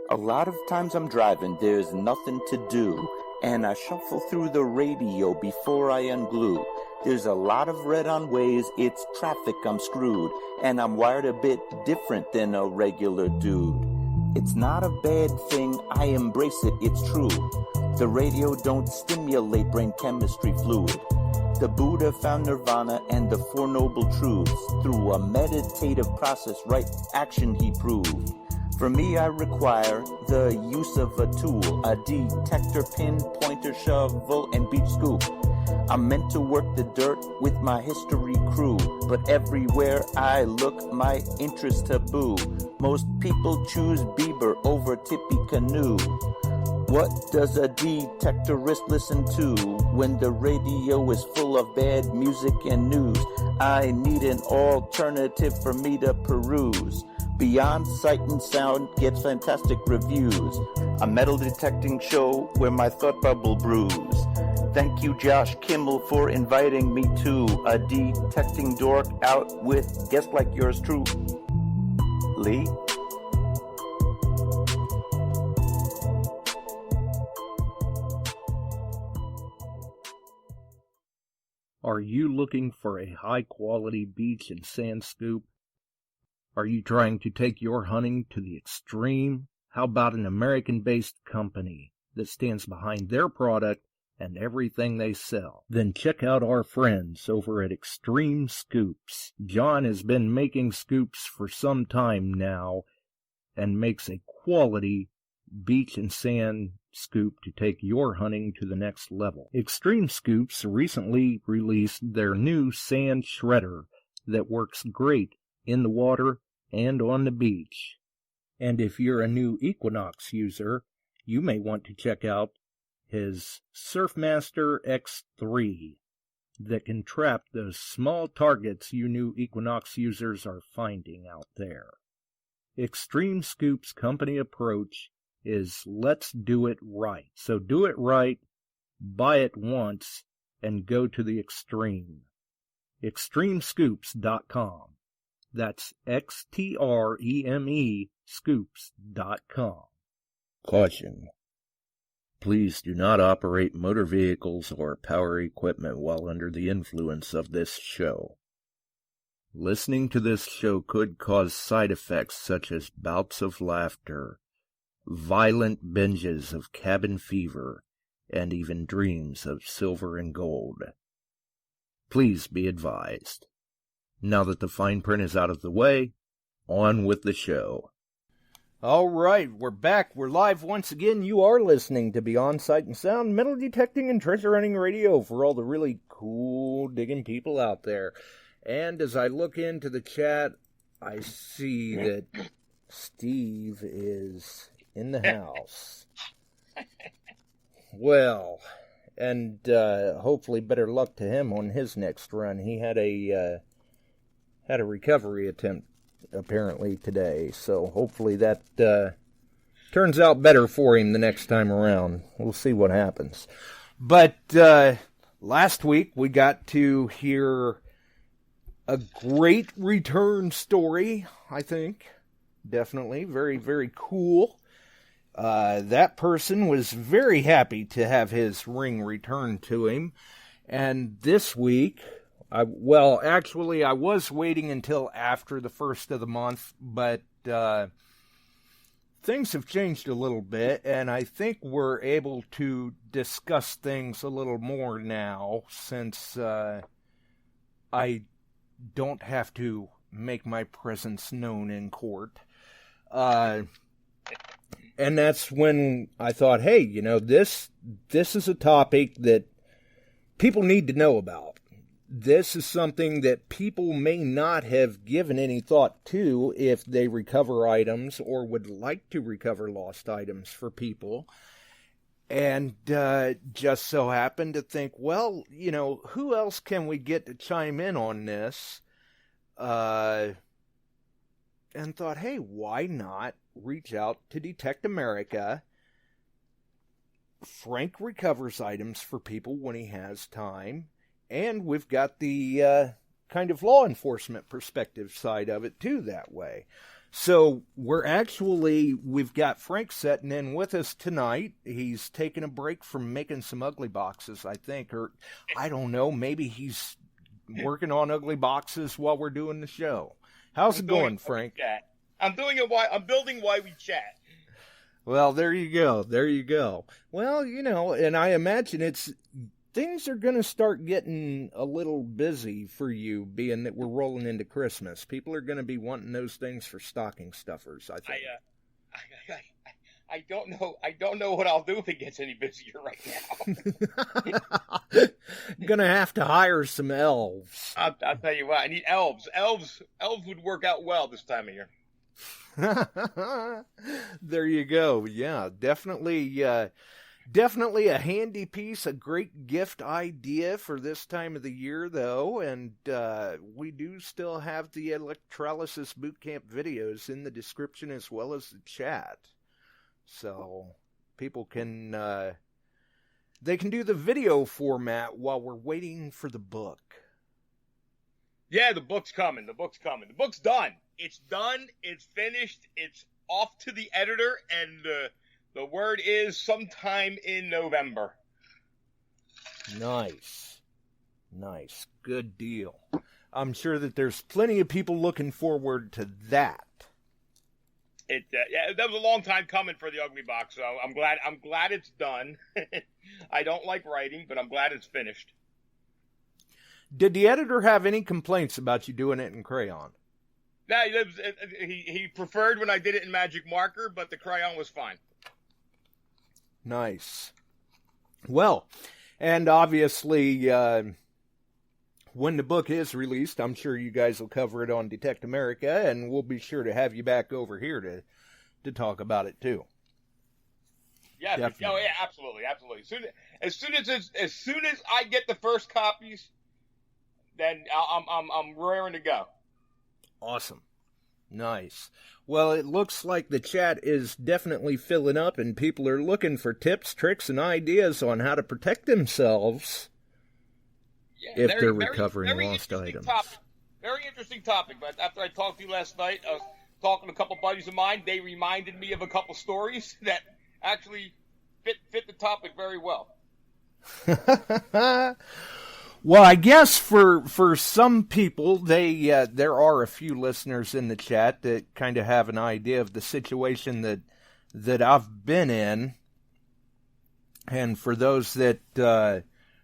A lot of times I'm driving, there's nothing to do, and I shuffle through the radio before I unglue. There's a lot of red on ways, it's traffic, I'm screwed, and I'm wired a bit different than a regular dude. It's not a bad thing, I embrace it, it's true. The radio don't stimulate brain chemistry fluid. The Buddha found nirvana and the Four Noble Truths. Through a meditative process, right action he proved. For me, I require the use of a tool, a detector, pin, pointer, shovel, and beach scoop. I'm meant to work the dirt with my history crew, but everywhere I look, my interest taboo. Most people choose Bieber over Tippecanoe. What does a detectorist listen to when the radio is full of bad music and news? I need an alternative for me to peruse. Beyond Sight and Sound gets fantastic reviews. A metal detecting show where my thought bubble brews. Thank you, Josh Kimmel, for inviting me to a detecting dork out with guests like yours truly. Are you looking for a high-quality beach and sand scoop? Are you trying to take your hunting to the extreme? How about an American-based company that stands behind their product and everything they sell? Then check out our friends over at XTREME Scoops. John has been making scoops for some time now and makes a quality beach and sand scoop to take your hunting to the next level. XTREME Scoops recently released their new sand shredder that works great in the water and on the beach. And if you're a new Equinox user, you may want to check out his Surfmaster X3 that can trap those small targets you new Equinox users are finding out there. XTREME Scoop's company approach is let's do it right. So do it right, buy it once, and go to the extreme. XTREMEScoops.com. That's XTREME scoops.com. Caution. Please do not operate motor vehicles or power equipment while under the influence of this show. Listening to this show could cause side effects such as bouts of laughter, violent binges of cabin fever, and even dreams of silver and gold. Please be advised. Now that the fine print is out of the way, on with the show. All right, we're back. We're live once again. You are listening to Beyond Sight and Sound, metal detecting and treasure hunting radio for all the really cool digging people out there. And as I look into the chat, I see that Steve is in the house. Well, and hopefully better luck to him on his next run. He had a recovery attempt apparently today, so hopefully that turns out better for him the next time around. We'll see what happens. But last week we got to hear a great return story, I think. Definitely. Very, very cool. That person was very happy to have his ring returned to him. And this week, I was waiting until after the first of the month, but things have changed a little bit, and I think we're able to discuss things a little more now since I don't have to make my presence known in court. And that's when I thought, hey, this is a topic that people need to know about. This is something that people may not have given any thought to if they recover items or would like to recover lost items for people. And just so happened to think, well, who else can we get to chime in on this? And thought, hey, why not reach out to Detect America? Frank recovers items for people when he has time. And we've got the kind of law enforcement perspective side of it, too, that way. So we've got Frank sitting in with us tonight. He's taking a break from making some ugly boxes, I think, or I don't know, maybe he's working on ugly boxes while we're doing the show. How's it going, Frank? I'm doing it while I'm building while we chat. Well, there you go. There you go. Well, and I imagine things are going to start getting a little busy for you, being that we're rolling into Christmas. People are going to be wanting those things for stocking stuffers, I think. I don't know. I don't know what I'll do if it gets any busier right now. Gonna have to hire some elves. I'll tell you what. I need elves. Elves would work out well this time of year. There you go. Yeah, definitely a handy piece, a great gift idea for this time of the year, though. And we do still have the electrolysis bootcamp videos in the description as well as the chat. So people can they can do the video format while we're waiting for the book. Yeah, the book's coming. The book's done. It's done. It's finished. It's off to the editor, and the word is sometime in November. Nice. Good deal. I'm sure that there's plenty of people looking forward to that. That was a long time coming for the Ugly Box, so I'm glad it's done. I don't like writing, but I'm glad it's finished. Did the editor have any complaints about you doing it in crayon? No, he preferred when I did it in magic marker, but the crayon was fine. Nice. Well, and obviously, when the book is released, I'm sure you guys will cover it on Detect America, and we'll be sure to have you back over here to talk about it too. Yeah, definitely. Oh yeah, absolutely. As soon as I get the first copies, then I'm raring to go. Awesome. Nice. Well, it looks like the chat is definitely filling up, and people are looking for tips, tricks, and ideas on how to protect themselves. Yeah, if they're recovering lost items. Very interesting topic. But after I talked to you last night, I was talking to a couple buddies of mine. They reminded me of a couple stories that actually fit the topic very well. Well, I guess for some people, there are a few listeners in the chat that kind of have an idea of the situation that I've been in. And for those that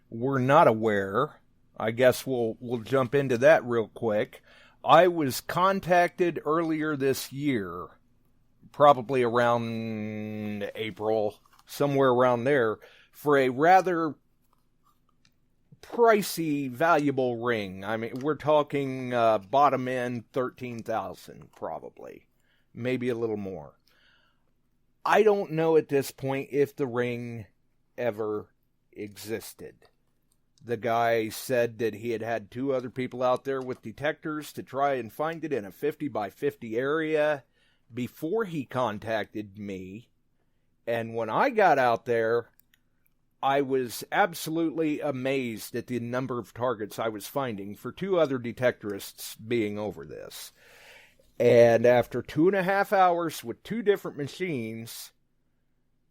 were not aware, I guess we'll jump into that real quick. I was contacted earlier this year, probably around April, somewhere around there, for a rather pricey, valuable ring. I mean, we're talking bottom end $13,000 probably, maybe a little more. I don't know at this point if the ring ever existed. The guy said that he had two other people out there with detectors to try and find it in a 50 by 50 area before he contacted me. And when I got out there, I was absolutely amazed at the number of targets I was finding for two other detectorists being over this. And after 2.5 hours with two different machines,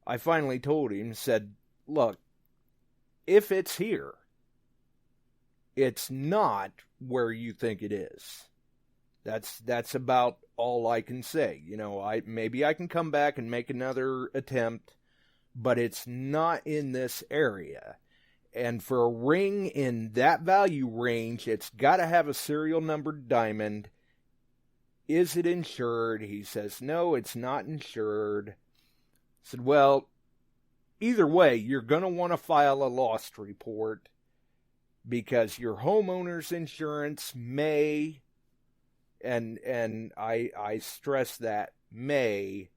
I finally told him, said, look, if it's here, it's not where you think it is. That's about all I can say. Maybe I can come back and make another attempt, but it's not in this area. And for a ring in that value range, it's got to have a serial numbered diamond. Is it insured? He says, no, it's not insured. I said, well, either way, you're going to want to file a loss report because your homeowner's insurance may, and I stress that, may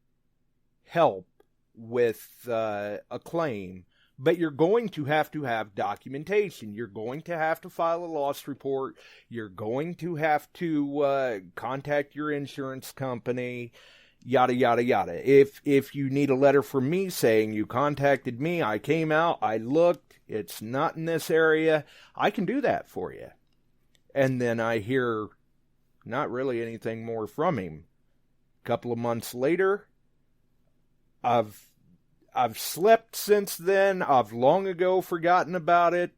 help with a claim, but you're going to have documentation. You're going to have to file a loss report. You're going to have to contact your insurance company, yada, yada, yada. If you need a letter from me saying you contacted me, I came out, I looked, it's not in this area, I can do that for you. And then I hear not really anything more from him. couple of months later, I've slept since then. I've long ago forgotten about it.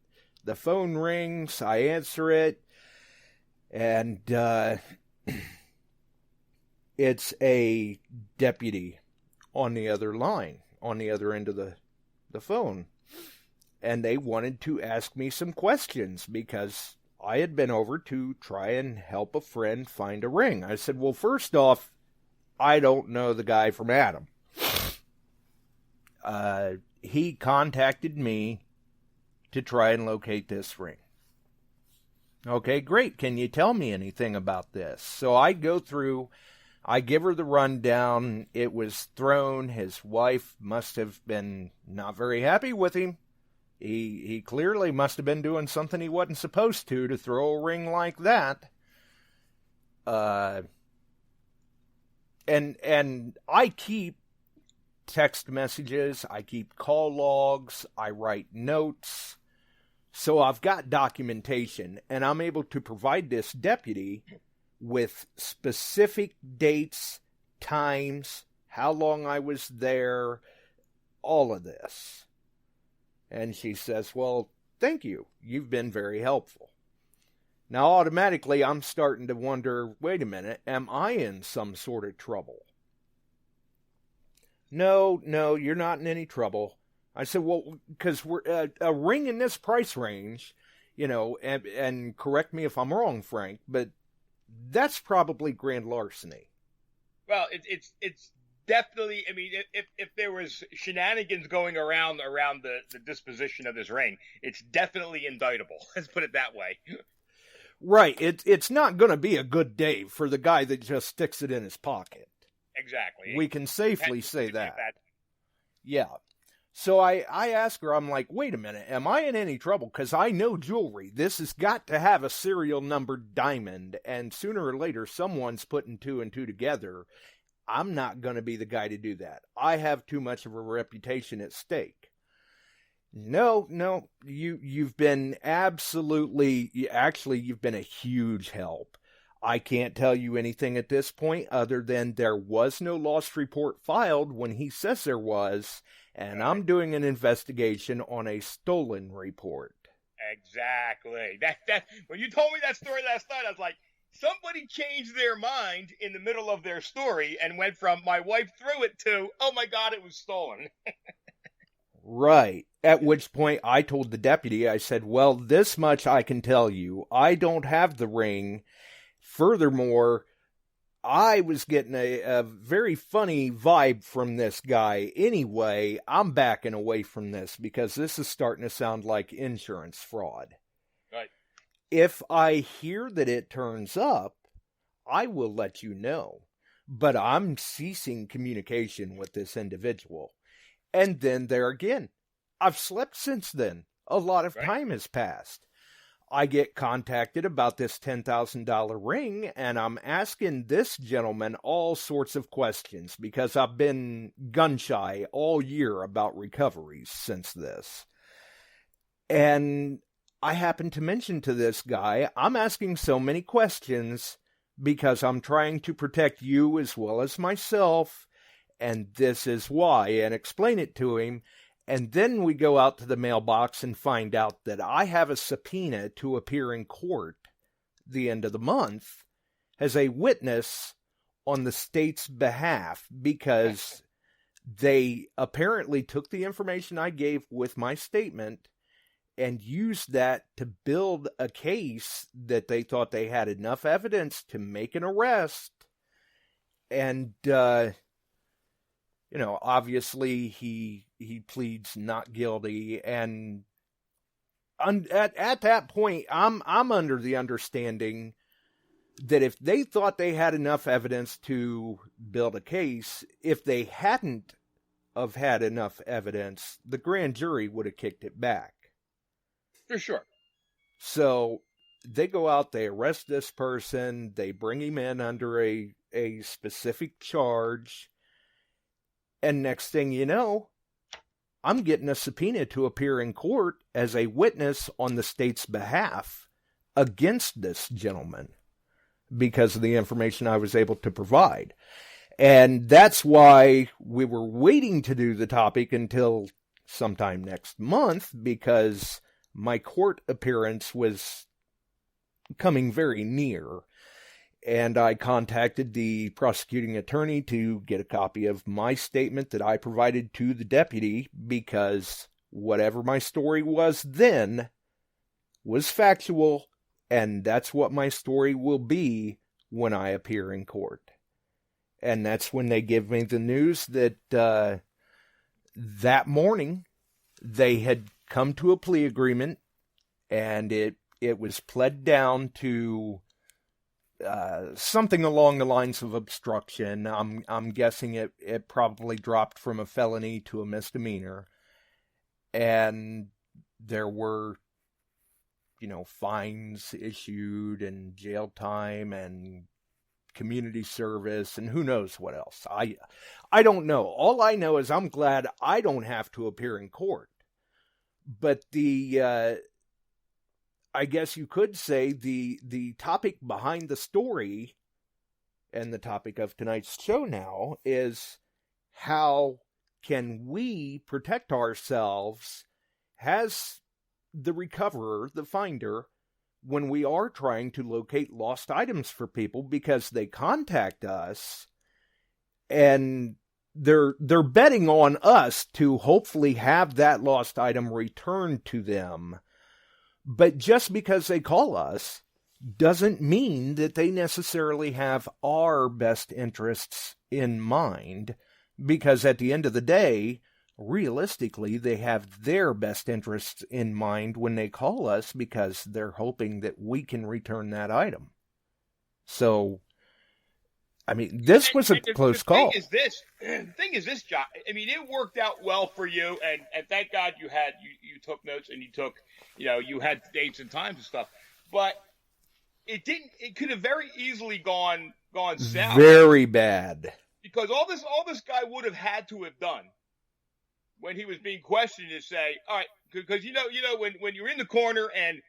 The phone rings. I answer it. And it's a deputy on the other line, on the other end of the phone. And they wanted to ask me some questions because I had been over to try and help a friend find a ring. I said, well, first off, I don't know the guy from Adam. He contacted me to try and locate this ring. Okay, great. Can you tell me anything about this? So I go through, I give her the rundown. It was thrown. His wife must have been not very happy with him. He clearly must have been doing something he wasn't supposed to throw a ring like that. And I keep text messages, I keep call logs, I write notes. So I've got documentation, and I'm able to provide this deputy with specific dates, times, how long I was there, all of this. And she says, well, thank you. You've been very helpful. Now, automatically, I'm starting to wonder, wait a minute, am I in some sort of trouble? No, you're not in any trouble. I said, well, because we're a ring in this price range, and correct me if I'm wrong, Frank, but that's probably grand larceny. Well, it's definitely, I mean, if there was shenanigans going around the disposition of this ring, it's definitely indictable. Let's put it that way. Right. It's not going to be a good day for the guy that just sticks it in his pocket. Exactly. We can safely say that. Yeah. So I ask her, I'm like, wait a minute, am I in any trouble? Because I know jewelry. This has got to have a serial numbered diamond, and sooner or later someone's putting two and two together. I'm not going to be the guy to do that. I have too much of a reputation at stake. No, you've been you've been a huge help. I can't tell you anything at this point other than there was no lost report filed when he says there was, and I'm doing an investigation on a stolen report. Exactly. That when you told me that story last night, I was like, somebody changed their mind in the middle of their story and went from my wife threw it to, oh my God, it was stolen. Right. At which point I told the deputy, I said, well, this much I can tell you. I don't have the ring. Furthermore, I was getting a very funny vibe from this guy. Anyway, I'm backing away from this because this is starting to sound like insurance fraud. Right. If I hear that it turns up, I will let you know. But I'm ceasing communication with this individual. And then there again, I've slept since then. A lot of time has passed. I get contacted about this $10,000 ring, and I'm asking this gentleman all sorts of questions because I've been gun-shy all year about recoveries since this. And I happen to mention to this guy, I'm asking so many questions because I'm trying to protect you as well as myself, and this is why, and explain it to him. And then we go out to the mailbox and find out that I have a subpoena to appear in court the end of the month as a witness on the state's behalf because they apparently took the information I gave with my statement and used that to build a case that they thought they had enough evidence to make an arrest. And, obviously he pleads not guilty, and at that point, I'm under the understanding that if they thought they had enough evidence to build a case, if they hadn't have had enough evidence, the grand jury would have kicked it back. For sure. So they go out, they arrest this person, they bring him in under a specific charge. And next thing you know, I'm getting a subpoena to appear in court as a witness on the state's behalf against this gentleman because of the information I was able to provide. And that's why we were waiting to do the topic until sometime next month, because my court appearance was coming very near. And I contacted the prosecuting attorney to get a copy of my statement that I provided to the deputy, because whatever my story was then was factual, and that's what my story will be when I appear in court. And that's when they give me the news that that morning they had come to a plea agreement, and it was pled down to something along the lines of obstruction. I'm guessing it probably dropped from a felony to a misdemeanor. And there were, fines issued and jail time and community service and who knows what else. I don't know. All I know is I'm glad I don't have to appear in court. But I guess you could say the topic behind the story and the topic of tonight's show now is how can we protect ourselves as the recoverer, the finder, when we are trying to locate lost items for people, because they contact us and they're betting on us to hopefully have that lost item returned to them. But just because they call us doesn't mean that they necessarily have our best interests in mind, because at the end of the day, realistically, they have their best interests in mind when they call us, because they're hoping that we can return that item. So, I mean, this was a close call. The thing is this, John. I mean, it worked out well for you, and thank God you took notes and you had dates and times and stuff. But it didn't. It could have very easily gone south. Very bad. Because all this guy would have had to have done when he was being questioned is say, all right, because when you're in the corner and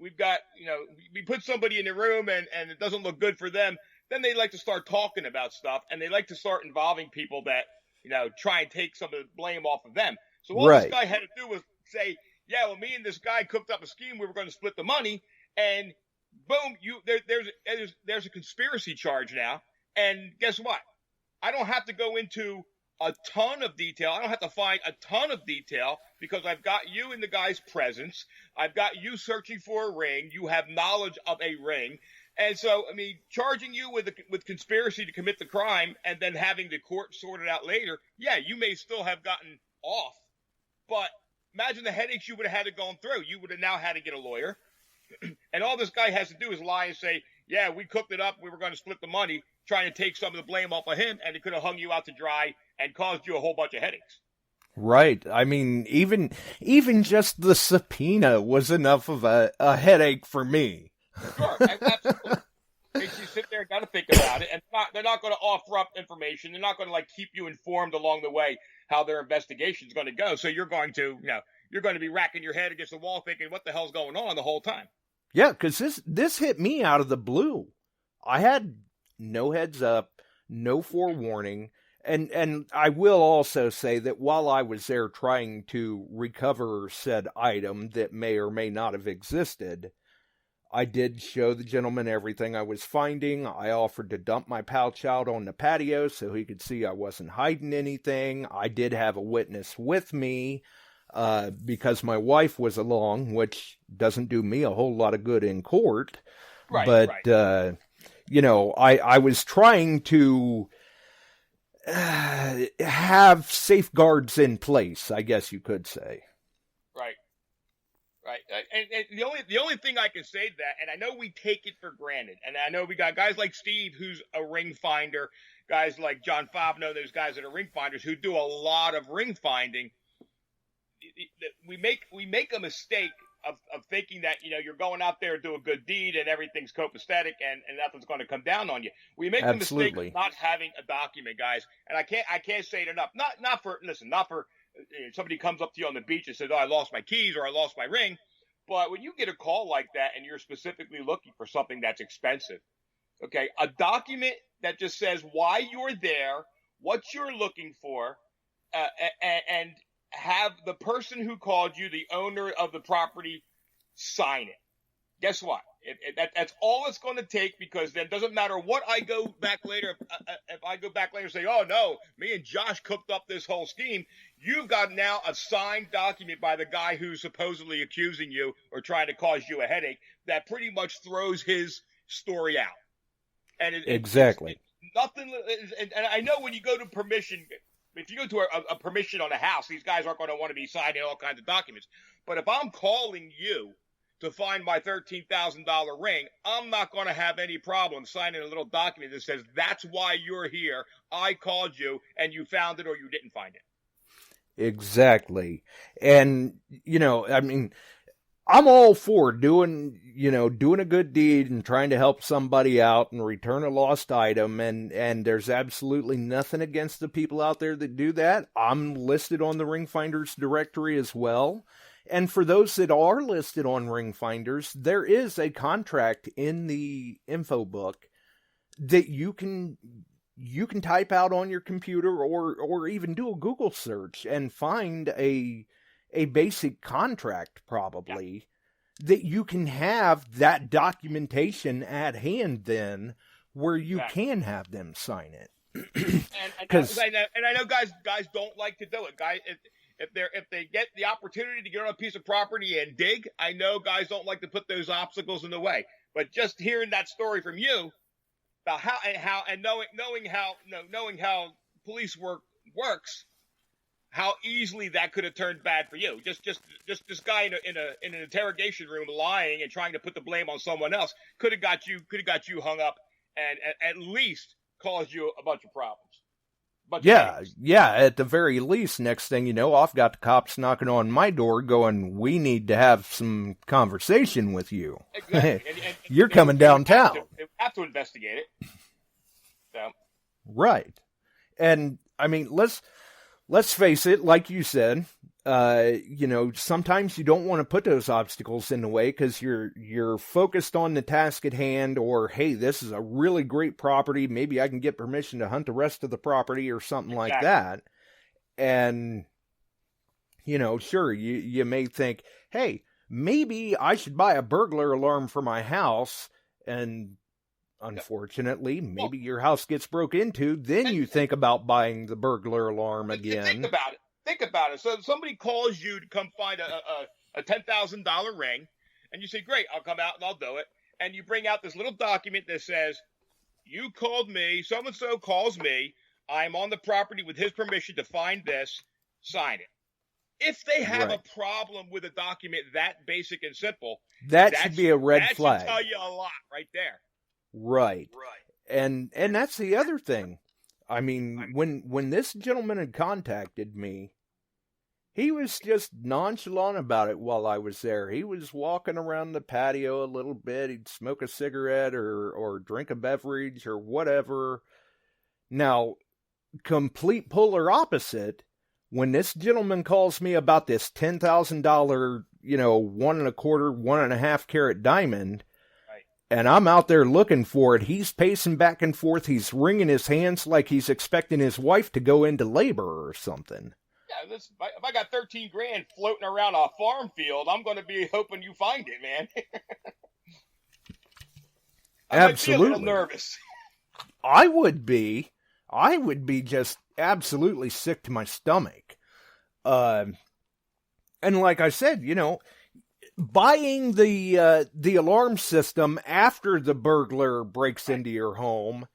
we've got we put somebody in the room and it doesn't look good for them, then they like to start talking about stuff, and they like to start involving people that try and take some of the blame off of them. So all this guy had to do was say, yeah, well, me and this guy cooked up a scheme. We were going to split the money, and boom, there's a conspiracy charge now. And guess what? I don't have to go into a ton of detail. I don't have to find a ton of detail, because I've got you in the guy's presence. I've got you searching for a ring. You have knowledge of a ring. And so, I mean, charging you with conspiracy to commit the crime and then having the court sort it out later, yeah, you may still have gotten off. But imagine the headaches you would have had to go through. You would have now had to get a lawyer. And all this guy has to do is lie and say, yeah, we cooked it up. We were going to split the money, trying to take some of the blame off of him, and it could have hung you out to dry and caused you a whole bunch of headaches. Right. I mean, even just the subpoena was enough of a headache for me. Sure, absolutely. Makes you sit there and got to think about it, and they're not going to offer up information. They're not going to keep you informed along the way how their investigation is going to go. So you're going to be racking your head against the wall thinking, what the hell's going on the whole time? Yeah, because this hit me out of the blue. I had no heads up, no forewarning. And I will also say that while I was there trying to recover said item that may or may not have existed, I did show the gentleman everything I was finding. I offered to dump my pouch out on the patio so he could see I wasn't hiding anything. I did have a witness with me because my wife was along, which doesn't do me a whole lot of good in court. Right, but, right. I was trying to have safeguards in place, I guess you could say. Right. Right. And the only thing I can say to that, and I know we take it for granted, and I know we got guys like Steve, who's a ring finder, guys like John Fabno, those guys that are ring finders who do a lot of ring finding. We make a mistake of thinking that, you're going out there to do a good deed and everything's copacetic and nothing's going to come down on you. We make the mistake of not having a document, guys. And I can't say it enough. Not for somebody comes up to you on the beach and says, oh, I lost my keys or I lost my ring. But when you get a call like that and you're specifically looking for something that's expensive, Okay, a document that just says why you're there, what you're looking for, and have the person who called you, the owner of the property, sign it. Guess what? That's all it's going to take, because then it doesn't matter what I go back later. If I go back later and say, oh no, me and Josh cooked up this whole scheme, you've got now a signed document by the guy who's supposedly accusing you or trying to cause you a headache that pretty much throws his story out. And exactly. it's nothing. And I know when you go to permission, if you go to a permission on a house, these guys aren't going to want to be signing all kinds of documents. But if I'm calling you to find my $13,000 ring, I'm not going to have any problem signing a little document that says that's why you're here. I called you and you found it or you didn't find it. Exactly. And, you know, I mean, I'm all for doing a good deed and trying to help somebody out and return a lost item. And there's absolutely nothing against the people out there that do that. I'm listed on the RingFinders directory as well. And for those that are listed on RingFinders, there is a contract in the info book that you can type out on your computer or even do a Google search and find a basic contract probably that you can have that documentation at hand then where you can have them sign it. and I know guys don't like to do it. Guys, if they get the opportunity to get on a piece of property and dig, I know guys don't like to put those obstacles in the way. But just hearing that story from you about how knowing how police work works, how easily that could have turned bad for you. Just this guy in an interrogation room lying and trying to put the blame on someone else could have got you hung up and at least caused you a bunch of problems. Yeah, at the very least, next thing you know, I've got the cops knocking on my door going, we need to have some conversation with you. Exactly. You're coming downtown. They have to investigate it. So. Right. And, I mean, let's face it, like you said, sometimes you don't want to put those obstacles in the way because you're focused on the task at hand, or, hey, this is a really great property. Maybe I can get permission to hunt the rest of the property or something like that. And, sure, you may think, hey, maybe I should buy a burglar alarm for my house. And unfortunately, maybe your house gets broke into. Then you think about buying the burglar alarm again. Think about it. So if somebody calls you to come find a $10,000 ring, and you say, great, I'll come out and I'll do it. And you bring out this little document that says, you called me, so-and-so calls me, I'm on the property with his permission to find this, sign it. If they have a problem with a document that basic and simple, that should be a red flag. That should tell you a lot right there. Right. And that's the other thing. I mean, when this gentleman had contacted me, he was just nonchalant about it while I was there. He was walking around the patio a little bit. He'd smoke a cigarette or drink a beverage or whatever. Now, complete polar opposite, when this gentleman calls me about this $10,000, 1 1/4, 1.5 carat diamond, and I'm out there looking for it, he's pacing back and forth. He's wringing his hands like he's expecting his wife to go into labor or something. Yeah, if I got 13 grand floating around a farm field, I'm going to be hoping you find it, man. Absolutely. Might be a little nervous. I would be just absolutely sick to my stomach. And like I said, buying the alarm system after the burglar breaks into your home,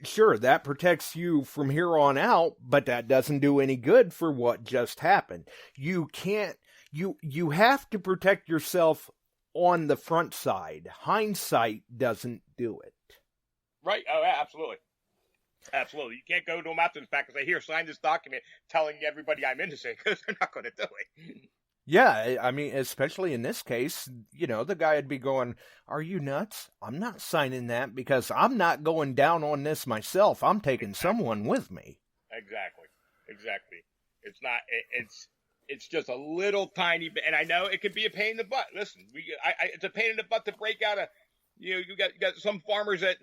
sure, that protects you from here on out, but that doesn't do any good for what just happened. You have to protect yourself on the front side. Hindsight doesn't do it. Right. Oh, absolutely. Absolutely. You can't go to them after the fact and say, here, sign this document telling everybody I'm innocent, because they're not going to do it. Yeah, I mean, especially in this case, the guy would be going, are you nuts? I'm not signing that because I'm not going down on this myself. I'm taking someone with me. Exactly. It's not, it's just a little tiny bit. And I know it can be a pain in the butt. Listen, it's a pain in the butt to break out You got some farmers that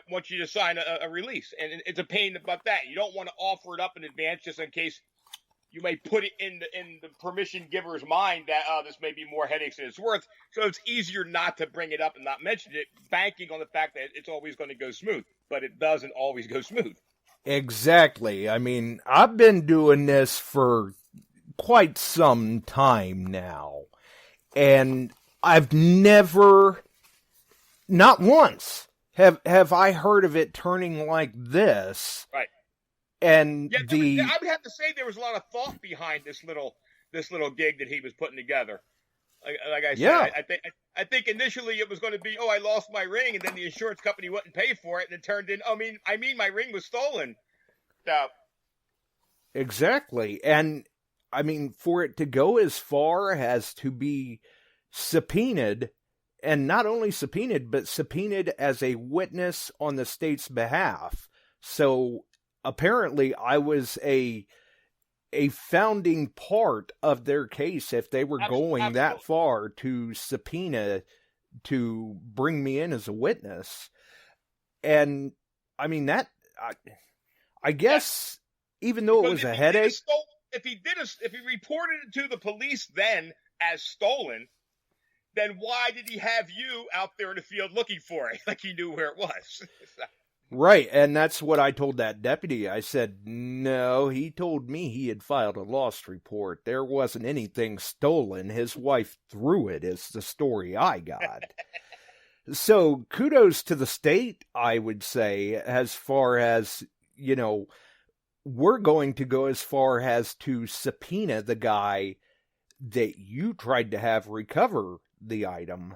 want you to sign a release, and it's a pain about that. You don't want to offer it up in advance just in case you may put it in the permission giver's mind that this may be more headaches than it's worth. So it's easier not to bring it up and not mention it, banking on the fact that it's always going to go smooth, but it doesn't always go smooth. Exactly. I mean, I've been doing this for quite some time now, and I've never, not once, have I heard of it turning like this. Right. And I would have to say there was a lot of thought behind this little gig that he was putting together. Like I said, yeah. I think initially it was going to be, I lost my ring, and then the insurance company wouldn't pay for it, and it turned in, my ring was stolen. So. Exactly. And I mean, for it to go as far as to be subpoenaed, and not only subpoenaed, but subpoenaed as a witness on the state's behalf. So apparently I was a founding part of their case if they were going that far to subpoena to bring me in as a witness. And I mean, that, I guess, even though it was a headache. If he reported it to the police then as stolen, then why did he have you out there in the field looking for it? Like he knew where it was. Right, and that's what I told that deputy. I said, no, he told me he had filed a lost report. There wasn't anything stolen. His wife threw it, is the story I got. So kudos to the state, I would say, as far as, we're going to go as far as to subpoena the guy that you tried to have recover the item,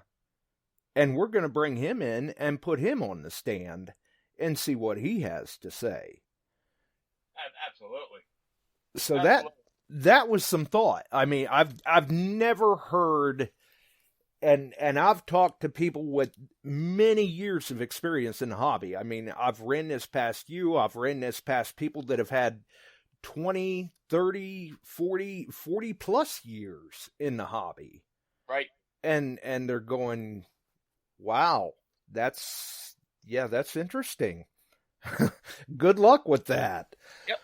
and we're going to bring him in and put him on the stand and see what he has to say. Absolutely. So that was some thought. I mean, I've never heard, and I've talked to people with many years of experience in the hobby. I mean, I've ran this past you, I've ran this past people that have had 20, 30, 40 plus years in the hobby. Right. And they're going, wow, that's interesting. Good luck with that. Yep.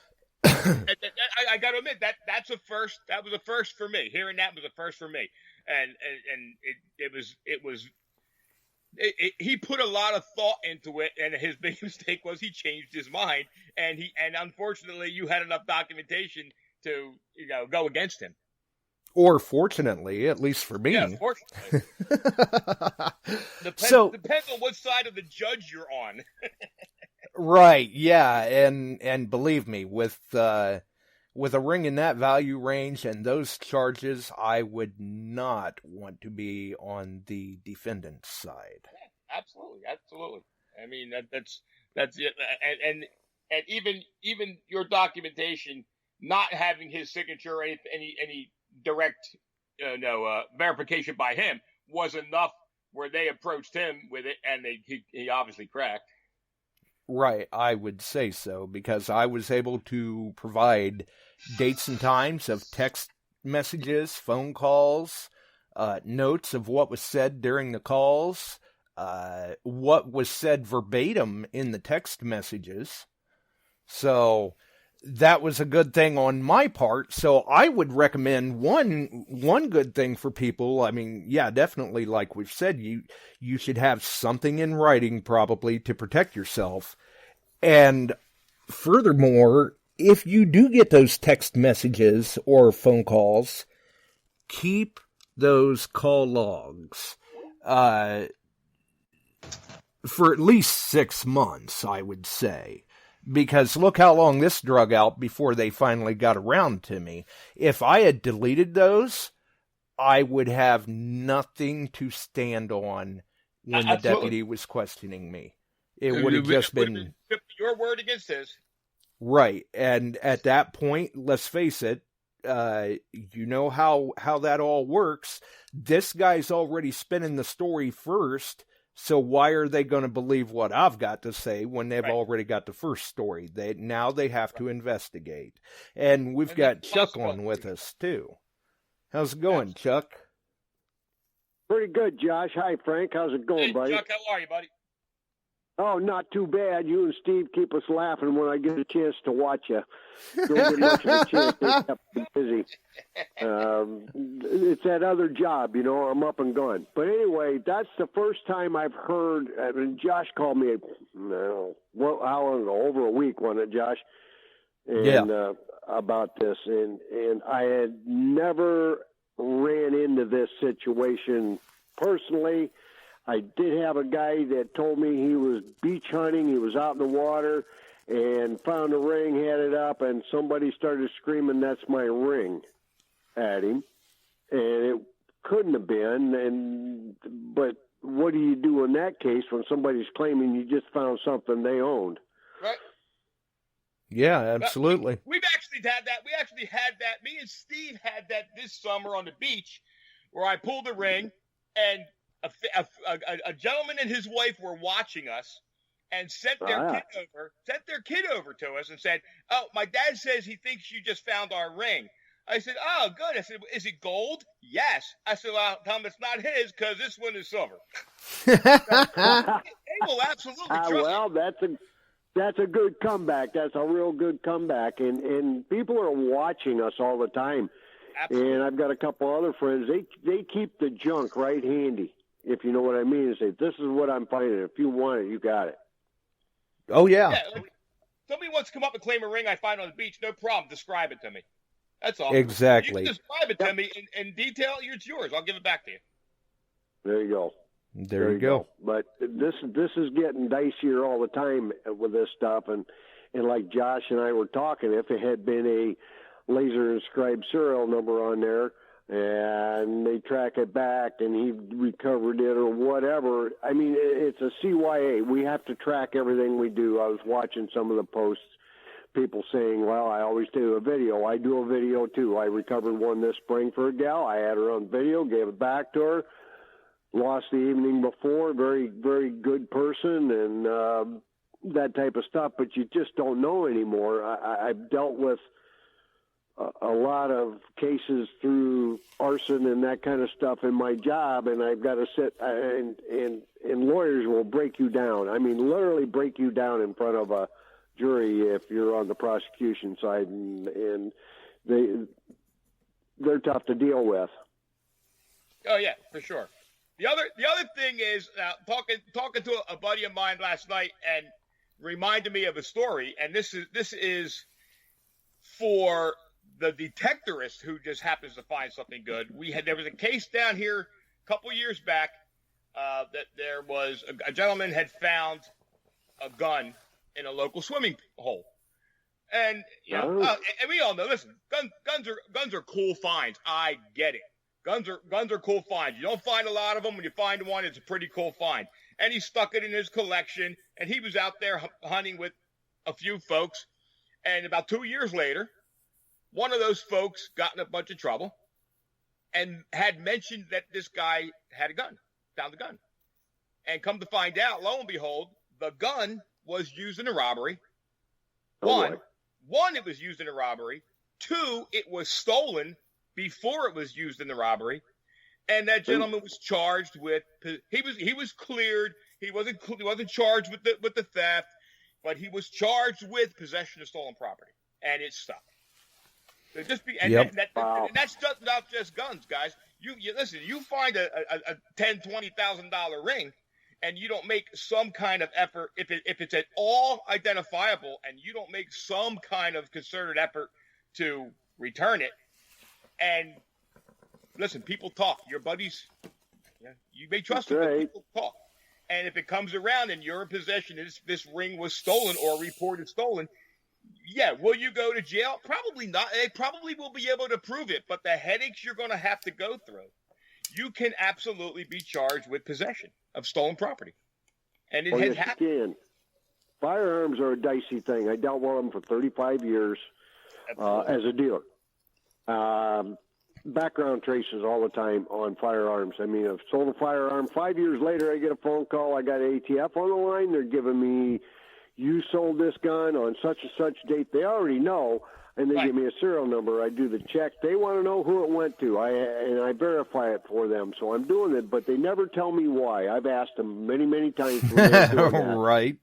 I got to admit that's a first. That was a first for me. Hearing that was a first for me, and he put a lot of thought into it, and his big mistake was he changed his mind, and unfortunately you had enough documentation to go against him. Or fortunately, at least for me. Yeah, fortunately. Depends on what side of the judge you're on. Right, yeah, and believe me, with a ring in that value range and those charges, I would not want to be on the defendant's side. Yeah, absolutely. I mean, that's it. And even your documentation not having his signature or any direct verification by him was enough where they approached him with it, and he obviously cracked. Right, I would say so, because I was able to provide dates and times of text messages, phone calls, notes of what was said during the calls, what was said verbatim in the text messages. So that was a good thing on my part. So I would recommend one good thing for people. I mean, yeah, definitely, like we've said, you should have something in writing probably to protect yourself. And furthermore, if you do get those text messages or phone calls, keep those call logs for at least 6 months, I would say. Because look how long this drug out before they finally got around to me. If I had deleted those, I would have nothing to stand on when the deputy was questioning me. It would have just been your word against his. Right. And at that point, let's face it, you know how that all works. This guy's already spinning the story first. So why are they going to believe what I've got to say when they've already got the first story? Now they have to investigate. And we've got Chuck on with us, too. How's it going, Chuck? Pretty good, Josh. Hi, Frank. How's it going, Hey, buddy? Chuck, how are you, buddy? Oh, not too bad. You and Steve keep us laughing when I get a chance to watch you. Don't get much of a chance. They kept me busy. It's that other job, I'm up and gone. But anyway, that's the first time I've heard, Josh called me, how long ago? Over a week, wasn't it, Josh? And, about this. And I had never ran into this situation personally. I did have a guy that told me he was beach hunting. He was out in the water and found a ring, had it up, and somebody started screaming, "That's my ring," at him. And it couldn't have been. But what do you do in that case when somebody's claiming you just found something they owned? Right. Yeah, absolutely. We've actually had that. We actually had that. Me and Steve had that this summer on the beach where I pulled the ring and a gentleman and his wife were watching us and sent their kid over to us and said, "Oh, my dad says he thinks you just found our ring." I said, "Oh, good." I said, "Is it gold?" "Yes." I said, "Well, tell him it's not his because this one is silver." They will absolutely trust well, that's a good comeback. That's a real good comeback. And people are watching us all the time. Absolutely. And I've got a couple other friends. They keep the junk right handy, if you know what I mean. They say, "This is what I'm finding. If you want it, you got it." Oh, yeah. Like, somebody wants to come up and claim a ring I find on the beach. No problem. Describe it to me. That's all. Exactly. You can describe it to me in detail. It's yours. I'll give it back to you. There you go. There you go. But this is getting dicier all the time with this stuff. And like Josh and I were talking, if it had been a laser inscribed serial number on there and they track it back and he recovered it or whatever, I mean, it's a CYA. We have to track everything we do. I was watching some of the posts, people saying, "Well, I always do a video." I do a video too. I recovered one this spring for a gal. I had her on video, gave it back to her. Lost the evening before, very, very good person, and that type of stuff, but you just don't know anymore. I've dealt with a lot of cases through arson and that kind of stuff in my job, and I've got to sit, and lawyers will break you down. I mean, literally break you down in front of a jury if you're on the prosecution side, and they're tough to deal with. Oh, yeah, for sure. The other thing is talking to a buddy of mine last night and reminded me of a story, and this is for the detectorist who just happens to find something good. There was a case down here a couple years back that there was a gentleman had found a gun in a local swimming hole, and and we all know. Listen, guns are cool finds. I get it. Guns are cool finds. You don't find a lot of them. When you find one, it's a pretty cool find. And he stuck it in his collection, and he was out there hunting with a few folks. And about 2 years later, one of those folks got in a bunch of trouble and had mentioned that this guy had a gun, found a gun. And come to find out, lo and behold, the gun was used in a robbery. One, it was used in a robbery. Two, it was stolen before it was used in the robbery, and that gentleman was charged with. He was cleared. He wasn't charged with the theft, but he was charged with possession of stolen property, and it stuck. So that's just not just guns, guys. You listen. You find a $10,000-$20,000 ring, and you don't make some kind of effort if it's at all identifiable, and you don't make some kind of concerted effort to return it. And listen, people talk. Your buddies, you may trust them, but people talk. And if it comes around and you're in possession, this ring was stolen or reported stolen, will you go to jail? Probably not. They probably will be able to prove it, but the headaches you're going to have to go through, you can absolutely be charged with possession of stolen property. And it has happened. Firearms are a dicey thing. I dealt with them for 35 years as a dealer. Background traces all the time on firearms. I mean, I've sold a firearm. 5 years later, I get a phone call. I got ATF on the line. They're giving me, "You sold this gun on such and such date." They already know. and they give me a serial number. I do the check. They want to know who it went to. I verify it for them. So I'm doing it, but they never tell me why. I've asked them many, many times when they're doing that. Right.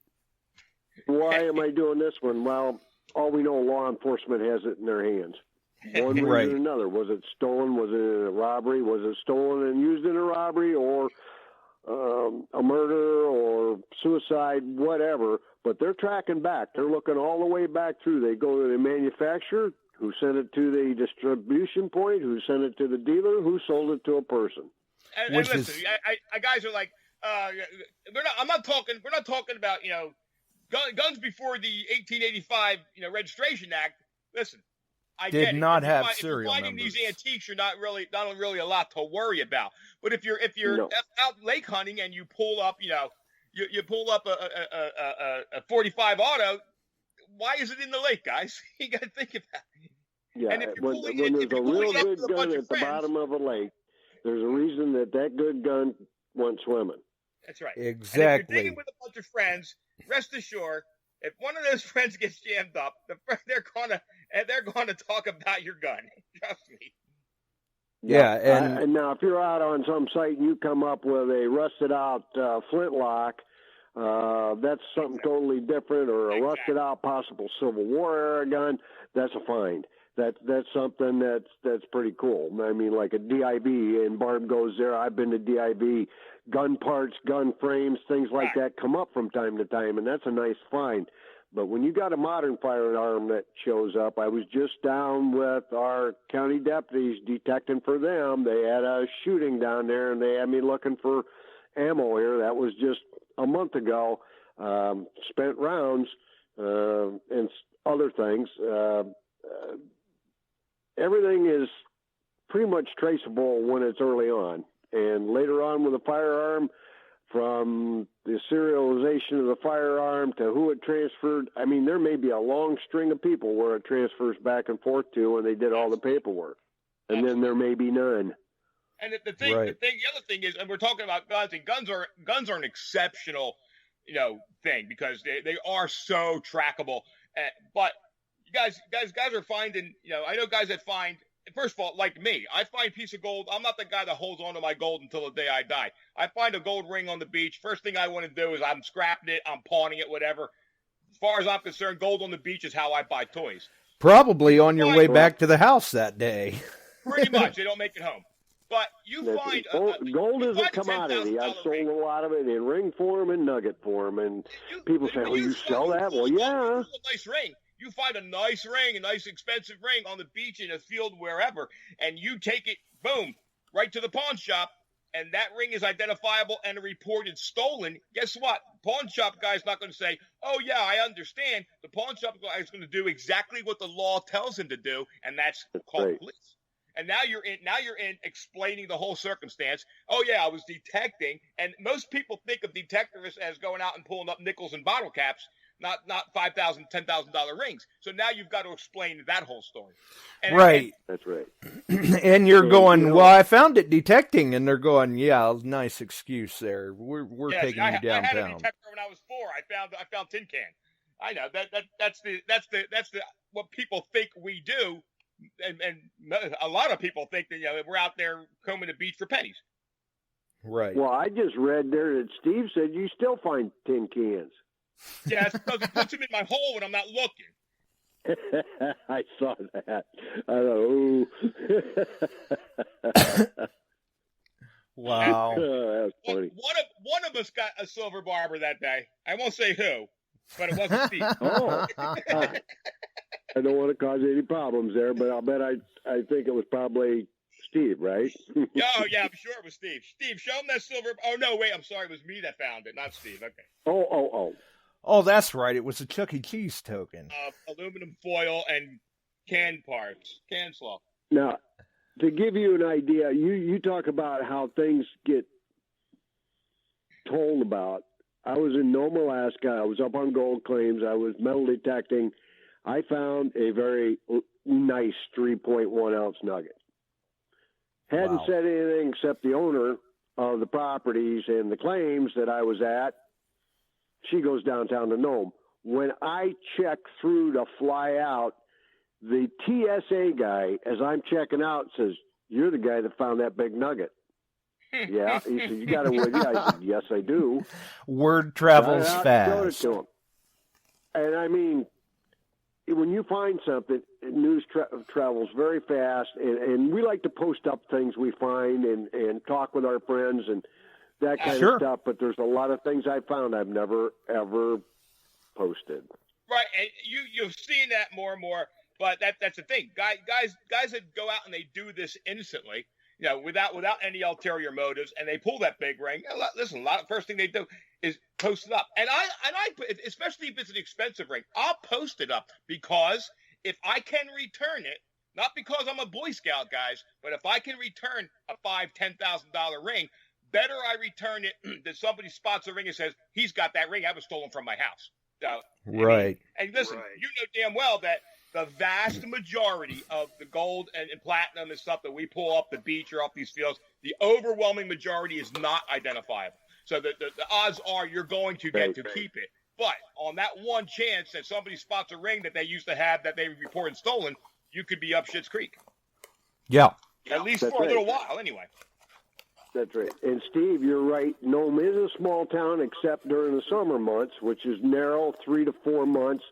Why am I doing this one? Well, all we know, law enforcement has it in their hands. One reason Right. or another. Was it stolen? Was it a robbery? Was it stolen and used in a robbery, or a murder or suicide, whatever? But they're tracking back. They're looking all the way back through. They go to the manufacturer, who sent it to the distribution point, who sent it to the dealer, who sold it to a person. And listen, guys are like, we're not talking about, guns before the 1885, registration act. Listen, I Did get it. not If have if serial you're finding numbers. these antiques, you're not really a lot to worry about. But if you're No. out lake hunting and you pull up, you pull up a 45 auto, why is it in the lake, guys? You got to think about it. Yeah, And if you're when pulling there's if you're a real pulling up good with a gun bunch of at the friends- bottom of a lake, there's a reason that good gun went swimming. That's right. Exactly. And if you're digging with a bunch of friends, rest assured, if one of those friends gets jammed up, they're gonna talk about your gun. Trust me. Yeah, and And now if you're out on some site and you come up with a rusted out flintlock, that's something totally different, or a rusted out possible Civil War era gun. That's a find. That's something that's pretty cool. I mean, like a DIB, and Barb goes there. I've been to DIB. Gun parts, gun frames, things like that come up from time to time, and that's a nice find. But when you got a modern firearm that shows up, I was just down with our county deputies detecting for them. They had a shooting down there, and they had me looking for ammo here. That was just a month ago. Spent rounds and other things. Everything is pretty much traceable when it's early on. And later on with a firearm, from the serialization of the firearm to who it transferred, I mean, there may be a long string of people where it transfers back and forth to, and they did all the paperwork. And then there may be none. And the other thing is, and we're talking about guns, and guns are an exceptional, thing, because they are so trackable. But you guys are finding, I know guys that find. First of all, like me, I find a piece of gold. I'm not the guy that holds on to my gold until the day I die. I find a gold ring on the beach. First thing I want to do is I'm scrapping it, I'm pawning it, whatever. As far as I'm concerned, gold on the beach is how I buy toys. Probably on your way back to the house that day. Pretty much. They don't make it home. But you find... gold is a commodity. I've sold a lot of it in ring form and nugget form. And people say, oh, you sell that? Well, yeah. A nice ring. You find a nice ring, a nice expensive ring on the beach, in a field, wherever, and you take it, boom, right to the pawn shop, and that ring is identifiable and reported stolen. Guess what? Pawn shop guy's not going to say, oh, yeah, I understand. The pawn shop guy is going to do exactly what the law tells him to do, and that's called police. And now you're in explaining the whole circumstance. Oh, yeah, I was detecting. And most people think of detectors as going out and pulling up nickels and bottle caps, not $5,000, $10,000 rings. So now you've got to explain that whole story. Right. That's right. And you're going, well, I found it detecting, and they're going, yeah, nice excuse there. We're taking you downtown. I had a detector when I was 4. I found tin can. I know that's the what people think we do, and a lot of people think that we're out there combing the beach for pennies. Right. Well, I just read there that Steve said you still find tin cans. Yeah, it's because it puts them in my hole when I'm not looking. I saw that. Wow. That's funny. One of us got a silver barber that day. I won't say who, but it wasn't Steve. Oh. I don't want to cause any problems there, but I'll bet I think it was probably Steve, right? Oh, yeah, I'm sure it was Steve. Steve, show him that silver. Oh, no, wait, I'm sorry. It was me that found it, not Steve. Okay. Oh, that's right. It was a Chuck E. Cheese token. Aluminum foil and can parts, can slaw. Now, to give you an idea, you talk about how things get told about. I was in Nome, Alaska. I was up on gold claims. I was metal detecting. I found a very nice 3.1 ounce nugget. Hadn't said anything except the owner of the properties and the claims that I was at. She goes downtown to Nome. When I check through to fly out, the TSA guy, as I'm checking out, says, "You're the guy that found that big nugget." Yeah, he said, "You got it with you?" I said, "Yes, I do." Word travels Got it out, showed it fast. to him. And I mean, when you find something, news travels very fast, and we like to post up things we find and talk with our friends and that kind Sure. of stuff. But there's a lot of things I found I've never ever posted. Right, and you've seen that more and more. But that's the thing, guys that go out and they do this innocently, without any ulterior motives, and they pull that big ring. Listen, first thing they do is post it up, and I especially if it's an expensive ring, I'll post it up because if I can return it, not because I'm a Boy Scout, guys, but if I can return a $5,000-$10,000 ring, better I return it than somebody spots a ring and says he's got that ring. I was stolen from my house. So, Right. and listen, you know damn well that the vast majority of the gold and platinum and stuff that we pull off the beach or off these fields, the overwhelming majority is not identifiable. So the odds are you're going to get to keep it. But on that one chance that somebody spots a ring that they used to have that they reported stolen, you could be up Schitt's Creek. Yeah. At least That's for a little right. while, anyway. That's right. And Steve, you're right. Nome is a small town except during the summer months, which is narrow, 3 to 4 months.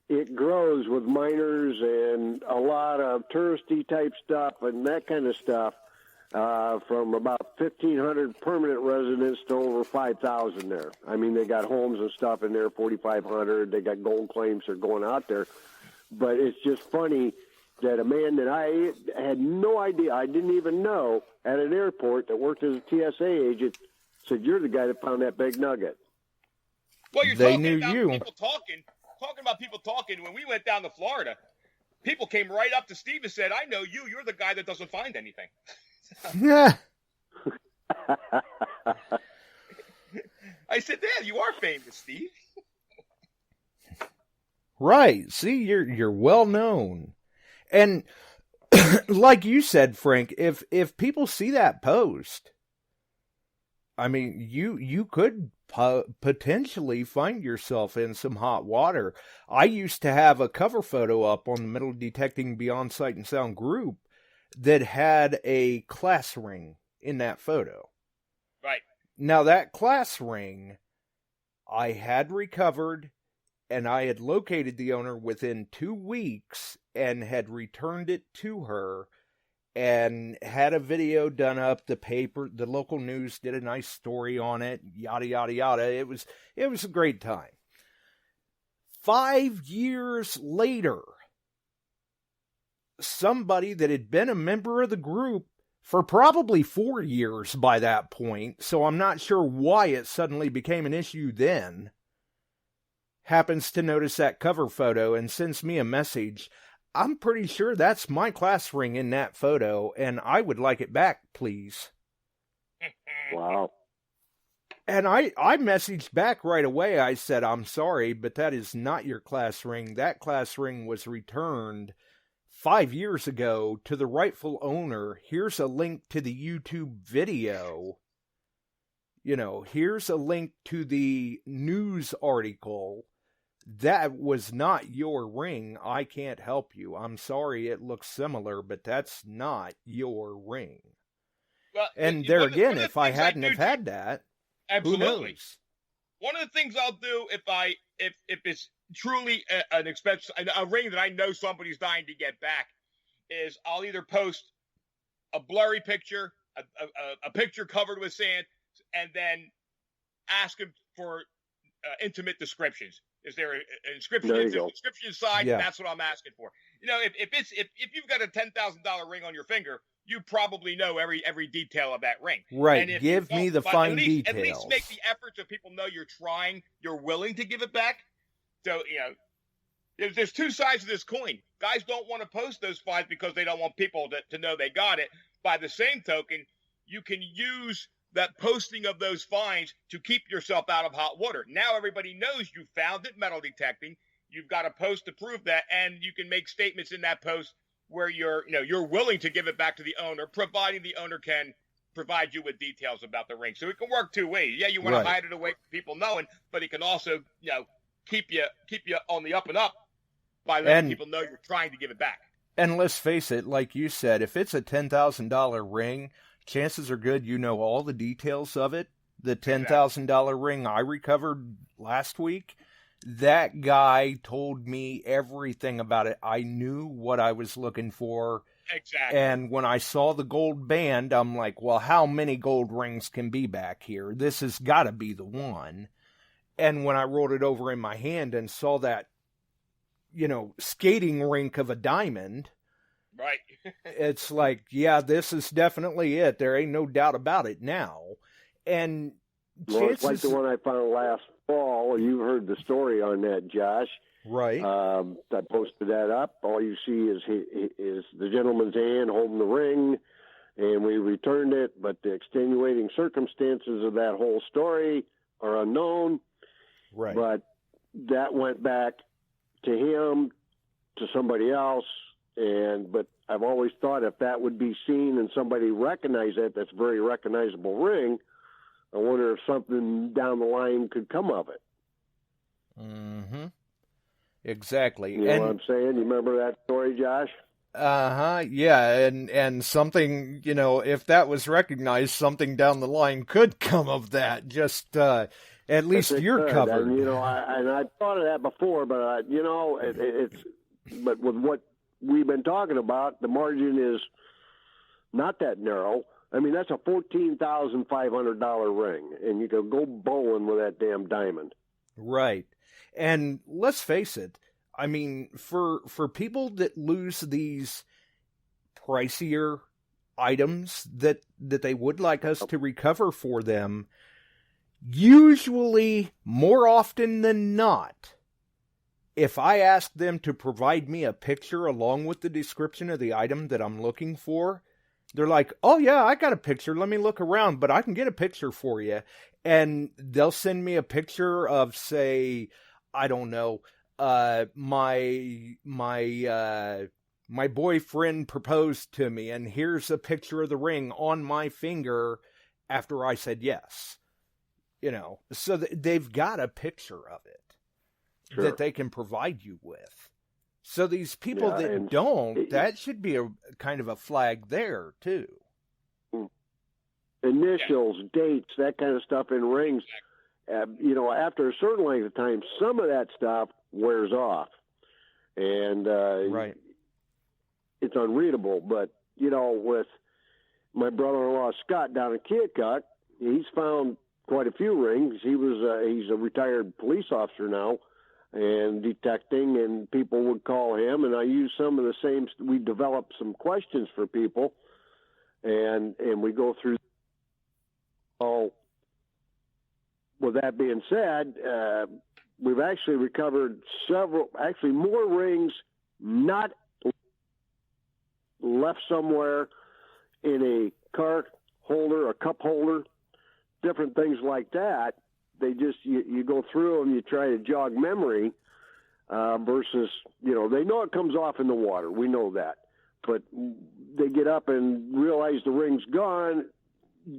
It grows with miners and a lot of touristy type stuff and that kind of stuff, from about 1,500 permanent residents to over 5,000 there. I mean, they got homes and stuff in there, 4,500. They got gold claims that are going out there. But it's just funny that a man that I had no idea, I didn't even know, at an airport that worked as a TSA agent, said, "You're the guy that found that big nugget." Well, you're They talking knew about you. people talking about people talking. When we went down to Florida, people came right up to Steve and said, "I know you. You're the guy that doesn't find anything." Yeah. I said, "Yeah, you are famous, Steve." Right. See, you're well known. And like you said, Frank, if people see that post, I mean, you could potentially find yourself in some hot water. I used to have a cover photo up on the Metal Detecting Beyond Sight and Sound group that had a class ring in that photo. Right. Now, that class ring I had recovered, and I had located the owner within 2 weeks and had returned it to her and had a video done up. The paper, the local news did a nice story on it, yada, yada, yada. It was a great time. 5 years later, somebody that had been a member of the group for probably 4 years by that point, so I'm not sure why it suddenly became an issue then, happens to notice that cover photo and sends me a message. "I'm pretty sure that's my class ring in that photo, and I would like it back, please." Wow. And I messaged back right away. I said, "I'm sorry, but that is not your class ring. That class ring was returned 5 years ago to the rightful owner. Here's a link to the YouTube video. Here's a link to the news article. That was not your ring. I can't help you. I'm sorry it looks similar, but that's not your ring." Well, And one there of the again, if I things hadn't do have had that, absolutely. who knows? One of the things I'll do if it's truly an expense, a ring that I know somebody's dying to get back, is I'll either post a blurry picture, a picture covered with sand, and then ask them for intimate descriptions. Is there an inscription? There you Is there go. an inscription inside? Yeah. That's what I'm asking for. If you've got a $10,000 ring on your finger, you probably know every detail of that ring. Right. And if Give you me don't, the but fine at least details. make the effort so people know you're trying, you're willing to give it back. So, there's two sides of this coin. Guys don't want to post those finds because they don't want people to know they got it. By the same token, you can use that posting of those finds to keep yourself out of hot water. Now everybody knows you found it metal detecting. You've got a post to prove that, and you can make statements in that post where you're willing to give it back to the owner, providing the owner can provide you with details about the ring. So it can work two ways. Yeah, you want to hide it away from people knowing, but it can also, keep you on the up and up by letting people know you're trying to give it back. And let's face it, like you said, if it's a $10,000 ring, chances are good you know all the details of it. The $10,000 ring I recovered last week, that guy told me everything about it. I knew what I was looking for. Exactly. And when I saw the gold band, I'm like, well, how many gold rings can be back here? This has got to be the one. And when I rolled it over in my hand and saw that, skating rink of a diamond, right? It's like, yeah, this is definitely it. There ain't no doubt about it now. And it's like the one I found last fall. You heard the story on that, Josh. Right. I posted that up. All you see is the gentleman's hand holding the ring, and we returned it. But the extenuating circumstances of that whole story are unknown. Right. But that went back to him, to somebody else, but I've always thought if that would be seen and somebody recognized that's a very recognizable ring, I wonder if something down the line could come of it. Mm-hmm. Exactly. You know what I'm saying? You remember that story, Josh? Uh-huh. Yeah, and something, if that was recognized, something down the line could come of that. Just at least you're covered. And, I thought of that before, but but with what we've been talking about, the margin is not that narrow. I mean, that's a $14,500 ring, and you can go bowling with that damn diamond. Right. And let's face it, I mean, for people that lose these pricier items that they would like us to recover for them, usually, more often than not, if I ask them to provide me a picture along with the description of the item that I'm looking for, they're like, oh yeah, I got a picture. Let me look around, but I can get a picture for you. And they'll send me a picture of, say, I don't know, my boyfriend proposed to me, and here's a picture of the ring on my finger after I said yes. So they've got a picture of it that they can provide you with. So these people that don't, that should be a kind of a flag there, too. Initials, dates, that kind of stuff in rings. After a certain length of time, some of that stuff wears off. And right. It's unreadable. But, with my brother-in-law, Scott, down in Keokuk, he's found quite a few rings. He's a retired police officer now, and detecting, and people would call him, and I use some of the same. We developed some questions for people, and we go through. Oh, with that being said, we've actually recovered more rings not left somewhere in a cart holder, a cup holder, different things like that. They just, you go through them, you try to jog memory versus, they know it comes off in the water. We know that. But they get up and realize the ring's gone.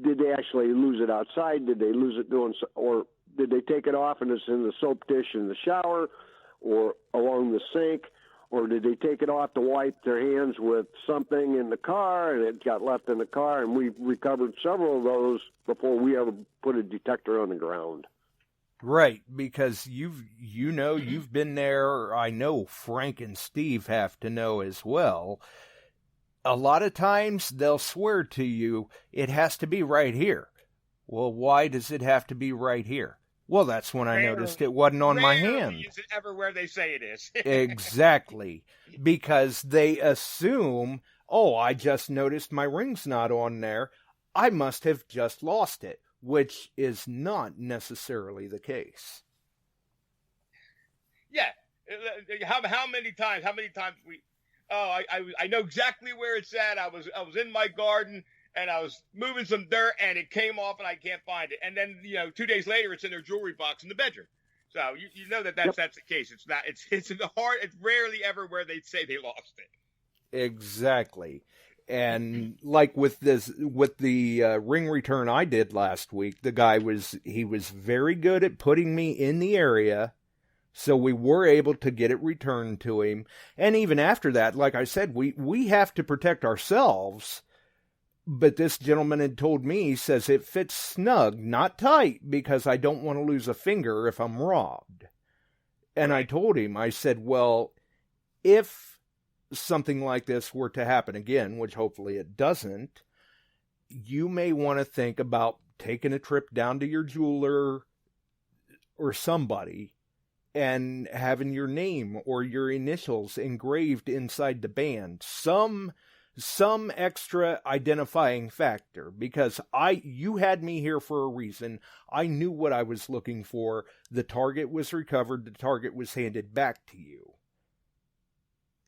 Did they actually lose it outside? Did they lose it or did they take it off and it's in the soap dish in the shower or along the sink? Or did they take it off to wipe their hands with something in the car and it got left in the car? And we recovered several of those before we ever put a detector on the ground. Right, because you've been there. I know Frank and Steve have to know as well. A lot of times they'll swear to you, it has to be right here. Well, why does it have to be right here? Well, that's when I noticed it wasn't on my hand. Is it ever where they say it is? Exactly. Because they assume, oh, I just noticed my ring's not on there. I must have just lost it, which is not necessarily the case. Yeah. How many times I know exactly where it's at. I was in my garden and I was moving some dirt and it came off and I can't find it. And then, 2 days later it's in their jewelry box in the bedroom. So you know that's the case. It's not, it's in the heart. It's rarely ever where they say they lost it. Exactly. And like with the ring return I did last week, the guy was very good at putting me in the area So we were able to get it returned to him. And even after that, like I said, we have to protect ourselves. But this gentleman had told me, he says, it fits snug, not tight, because I don't want to lose a finger if I'm robbed. And I told him, I said, well, if something like this were to happen again, which hopefully it doesn't, you may want to think about taking a trip down to your jeweler or somebody and having your name or your initials engraved inside the band. Some extra identifying factor, because you had me here for a reason. I knew what I was looking for. The target was recovered. The target was handed back to you.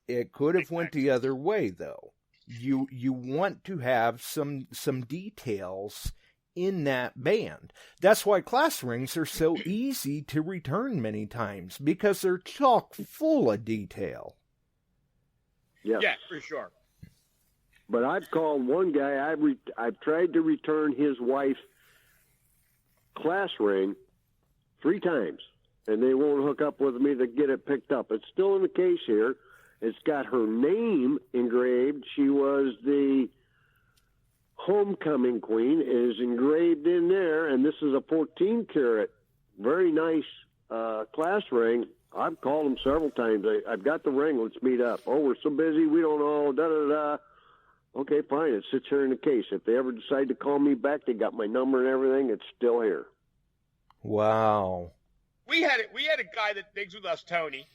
It could have went the other way, though. You want to have some details in that band. That's why class rings are so easy to return many times, because they're chock full of detail. Yeah, for sure. But I've called one guy. I've tried to return his wife's class ring 3 times, and they won't hook up with me to get it picked up. It's still in the case here. It's got her name engraved. She was the homecoming queen. It is engraved in there, and this is a 14-karat, very nice class ring. I've called them several times. I've got the ring. Let's meet up. Oh, we're so busy. We don't know. Da-da-da. Okay, fine. It sits here in the case. If they ever decide to call me back, they got my number and everything. It's still here. Wow. We had a guy that digs with us, Tony,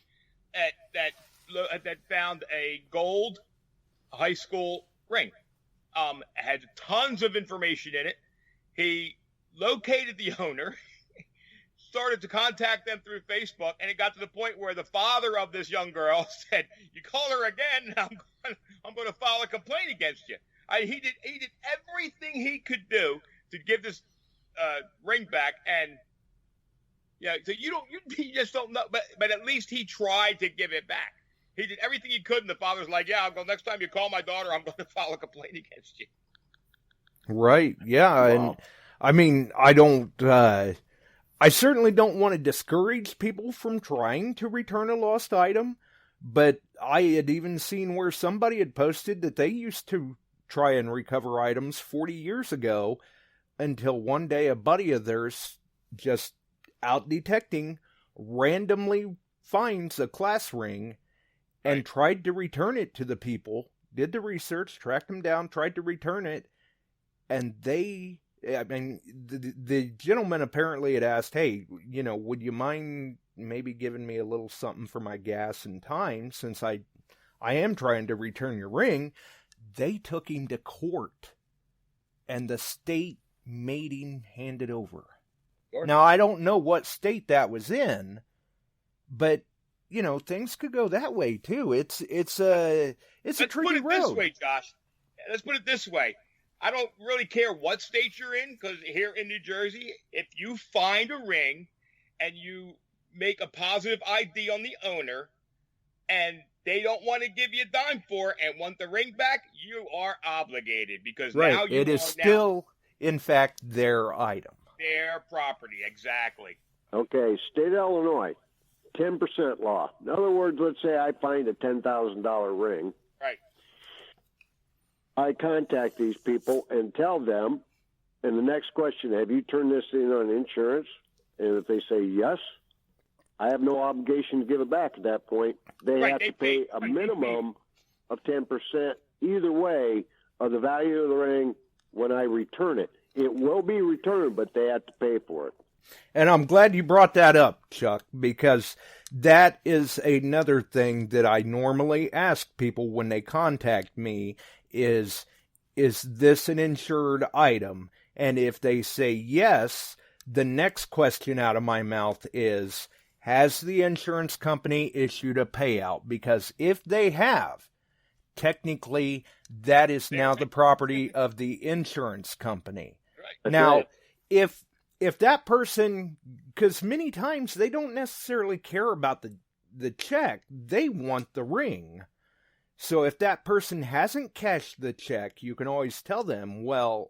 that found a gold high school ring. Had tons of information in it. He located the owner, started to contact them through Facebook, and it got to the point where the father of this young girl said, "You call her again, I'm going to file a complaint against you." He did everything he could do to give this ring back, and so you just don't know, but at least he tried to give it back. He did everything he could, and the father's like, "Yeah, I'll go. Next time you call my daughter, I'm going to file a complaint against you." Right. Yeah. Wow. And I mean, I certainly don't want to discourage people from trying to return a lost item, but I had even seen where somebody had posted that they used to try and recover items 40 years ago, until one day a buddy of theirs, just out detecting, randomly finds a class ring and tried to return it to the people, did the research, tracked them down, tried to return it, and the gentleman apparently had asked, "Hey, would you mind maybe giving me a little something for my gas and time, since I am trying to return your ring?" They took him to court, and the state made him hand it over. Sure. Now, I don't know what state that was in, but things could go that way too. It's a tricky road. Let's put it this way, Josh. Let's put it this way. I don't really care what state you're in, because here in New Jersey, if you find a ring and you make a positive ID on the owner and they don't want to give you a dime for it and want the ring back, you are obligated, because now it is still, in fact, their item. Their property, exactly. Okay, state of Illinois, 10% law. In other words, let's say I find a $10,000 ring. Right. I contact these people and tell them, and the next question, have you turned this in on insurance? And if they say yes, I have no obligation to give it back at that point. They have to pay a minimum of 10% either way of the value of the ring when I return it. It will be returned, but they have to pay for it. And I'm glad you brought that up, Chuck, because that is another thing that I normally ask people when they contact me is this an insured item? And if they say yes, the next question out of my mouth is, has the insurance company issued a payout? Because if they have, technically that is now the property of the insurance company. Right. Now, if that person, because many times they don't necessarily care about the check, they want the ring. So if that person hasn't cashed the check, you can always tell them, well,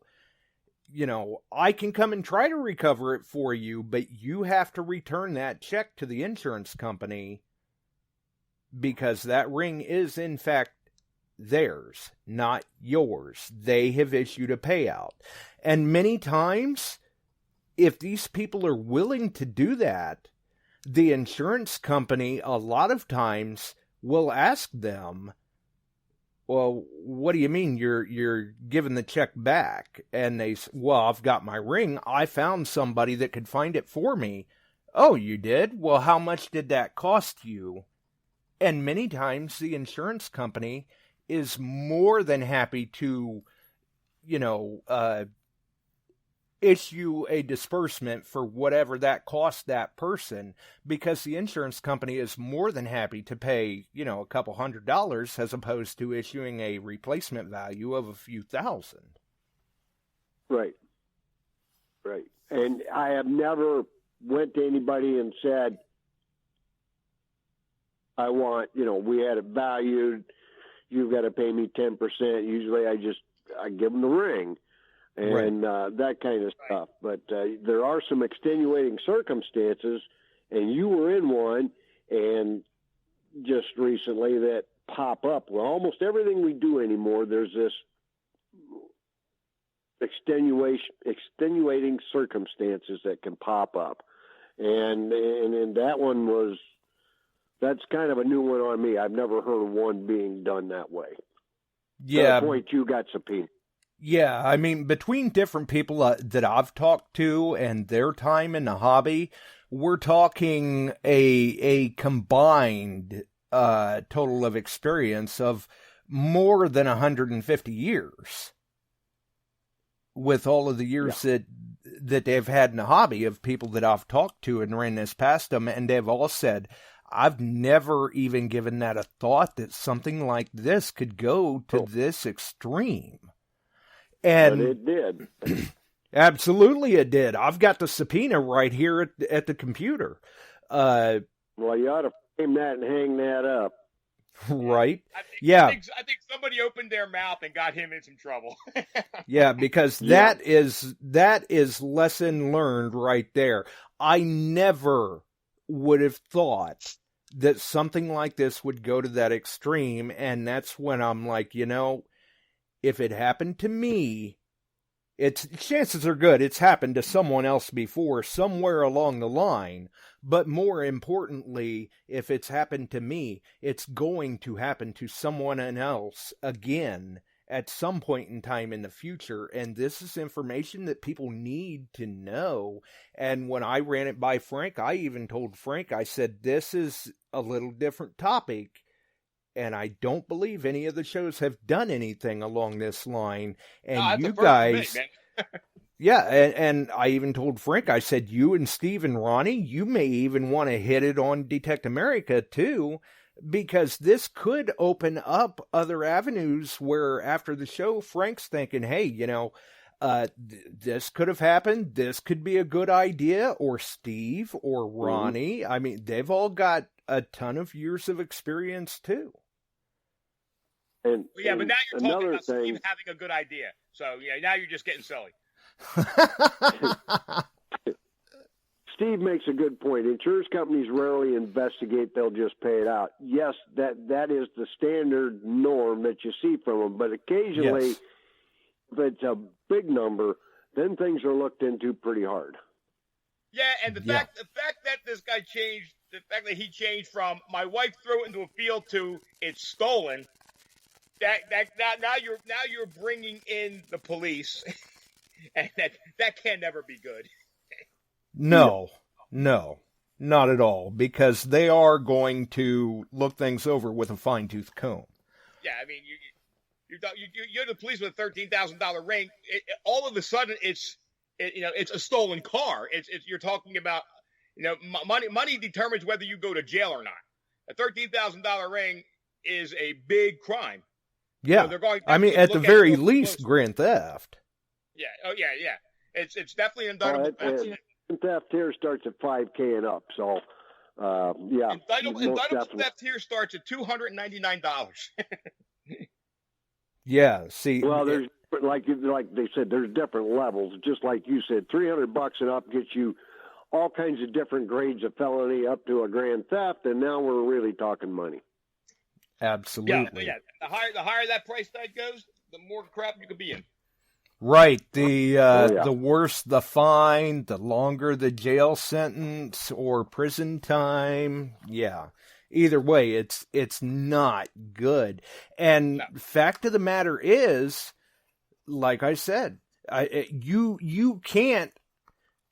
I can come and try to recover it for you, but you have to return that check to the insurance company because that ring is, in fact, theirs, not yours. They have issued a payout. And many times, if these people are willing to do that, the insurance company, a lot of times, will ask them, well, what do you mean you're giving the check back? And they say, well, I've got my ring. I found somebody that could find it for me. Oh, you did? Well, how much did that cost you? And many times the insurance company is more than happy to, issue a disbursement for whatever that cost that person, because the insurance company is more than happy to pay, a couple $100 as opposed to issuing a replacement value of a few thousand. Right. And I have never went to anybody and said, I want, we had it valued, you've got to pay me 10%. Usually I give them the ring. And that kind of stuff. But there are some extenuating circumstances, and you were in one, and just recently that pop up. Well, almost everything we do anymore, there's this extenuating circumstances that can pop up. And that one that's kind of a new one on me. I've never heard of one being done that way. Yeah. To the point you got subpoenaed. Yeah, I mean, between different people that I've talked to and their time in the hobby, we're talking a combined total of experience of more than 150 years. With all of the years that they've had in the hobby, of people that I've talked to and ran this past them, and they've all said, I've never even given that a thought that something like this could go to this extreme. And but it did. Absolutely it did. I've got the subpoena right here at the computer. Well, you ought to frame that and hang that up. Right? I think somebody opened their mouth and got him in some trouble. Yeah, because that is lesson learned right there. I never would have thought that something like this would go to that extreme, and that's when I'm like, if it happened to me, chances are good it's happened to someone else before, somewhere along the line. But more importantly, if it's happened to me, it's going to happen to someone else again at some point in time in the future. And this is information that people need to know. And when I ran it by Frank, I even told Frank, I said, this is a little different topic. And I don't believe any of the shows have done anything along this line. And you guys, and I even told Frank, I said, you and Steve and Ronnie, you may even want to hit it on Detect America too, because this could open up other avenues where after the show, Frank's thinking, hey, this could have happened. This could be a good idea. Or Steve or Ronnie. I mean, they've all got a ton of years of experience too. But now you're talking about Steve having a good idea. So, now you're just getting silly. Steve makes a good point. Insurance companies rarely investigate. They'll just pay it out. Yes, that is the standard norm that you see from them. But occasionally, if it's a big number, then things are looked into pretty hard. Yeah, and the fact that this guy changed, the fact that he changed from my wife threw it into a field to it's stolen, now you're bringing in the police, and that can never be good. No, not at all, because they are going to look things over with a fine-tooth comb. Yeah, I mean, you're the police with a $13,000 ring. All of a sudden, it's a stolen car. You're talking about, money determines whether you go to jail or not. A $13,000 ring is a big crime. Yeah, at the very least, grand theft. Yeah. Oh, yeah. It's definitely an indictable offense. Theft here starts at $5,000 and up. So, yeah. Indictable theft here starts at $299. Yeah. See. Well, there's But like they said, there's different levels. Just like you said, $300 and up gets you all kinds of different grades of felony up to a grand theft, and now we're really talking money. Absolutely. Yeah. The higher that price tag goes, the more crap you could be in. Right. The worse the fine, the longer the jail sentence or prison time. Yeah. Either way, it's not good. And fact of the matter is, like I said, you can't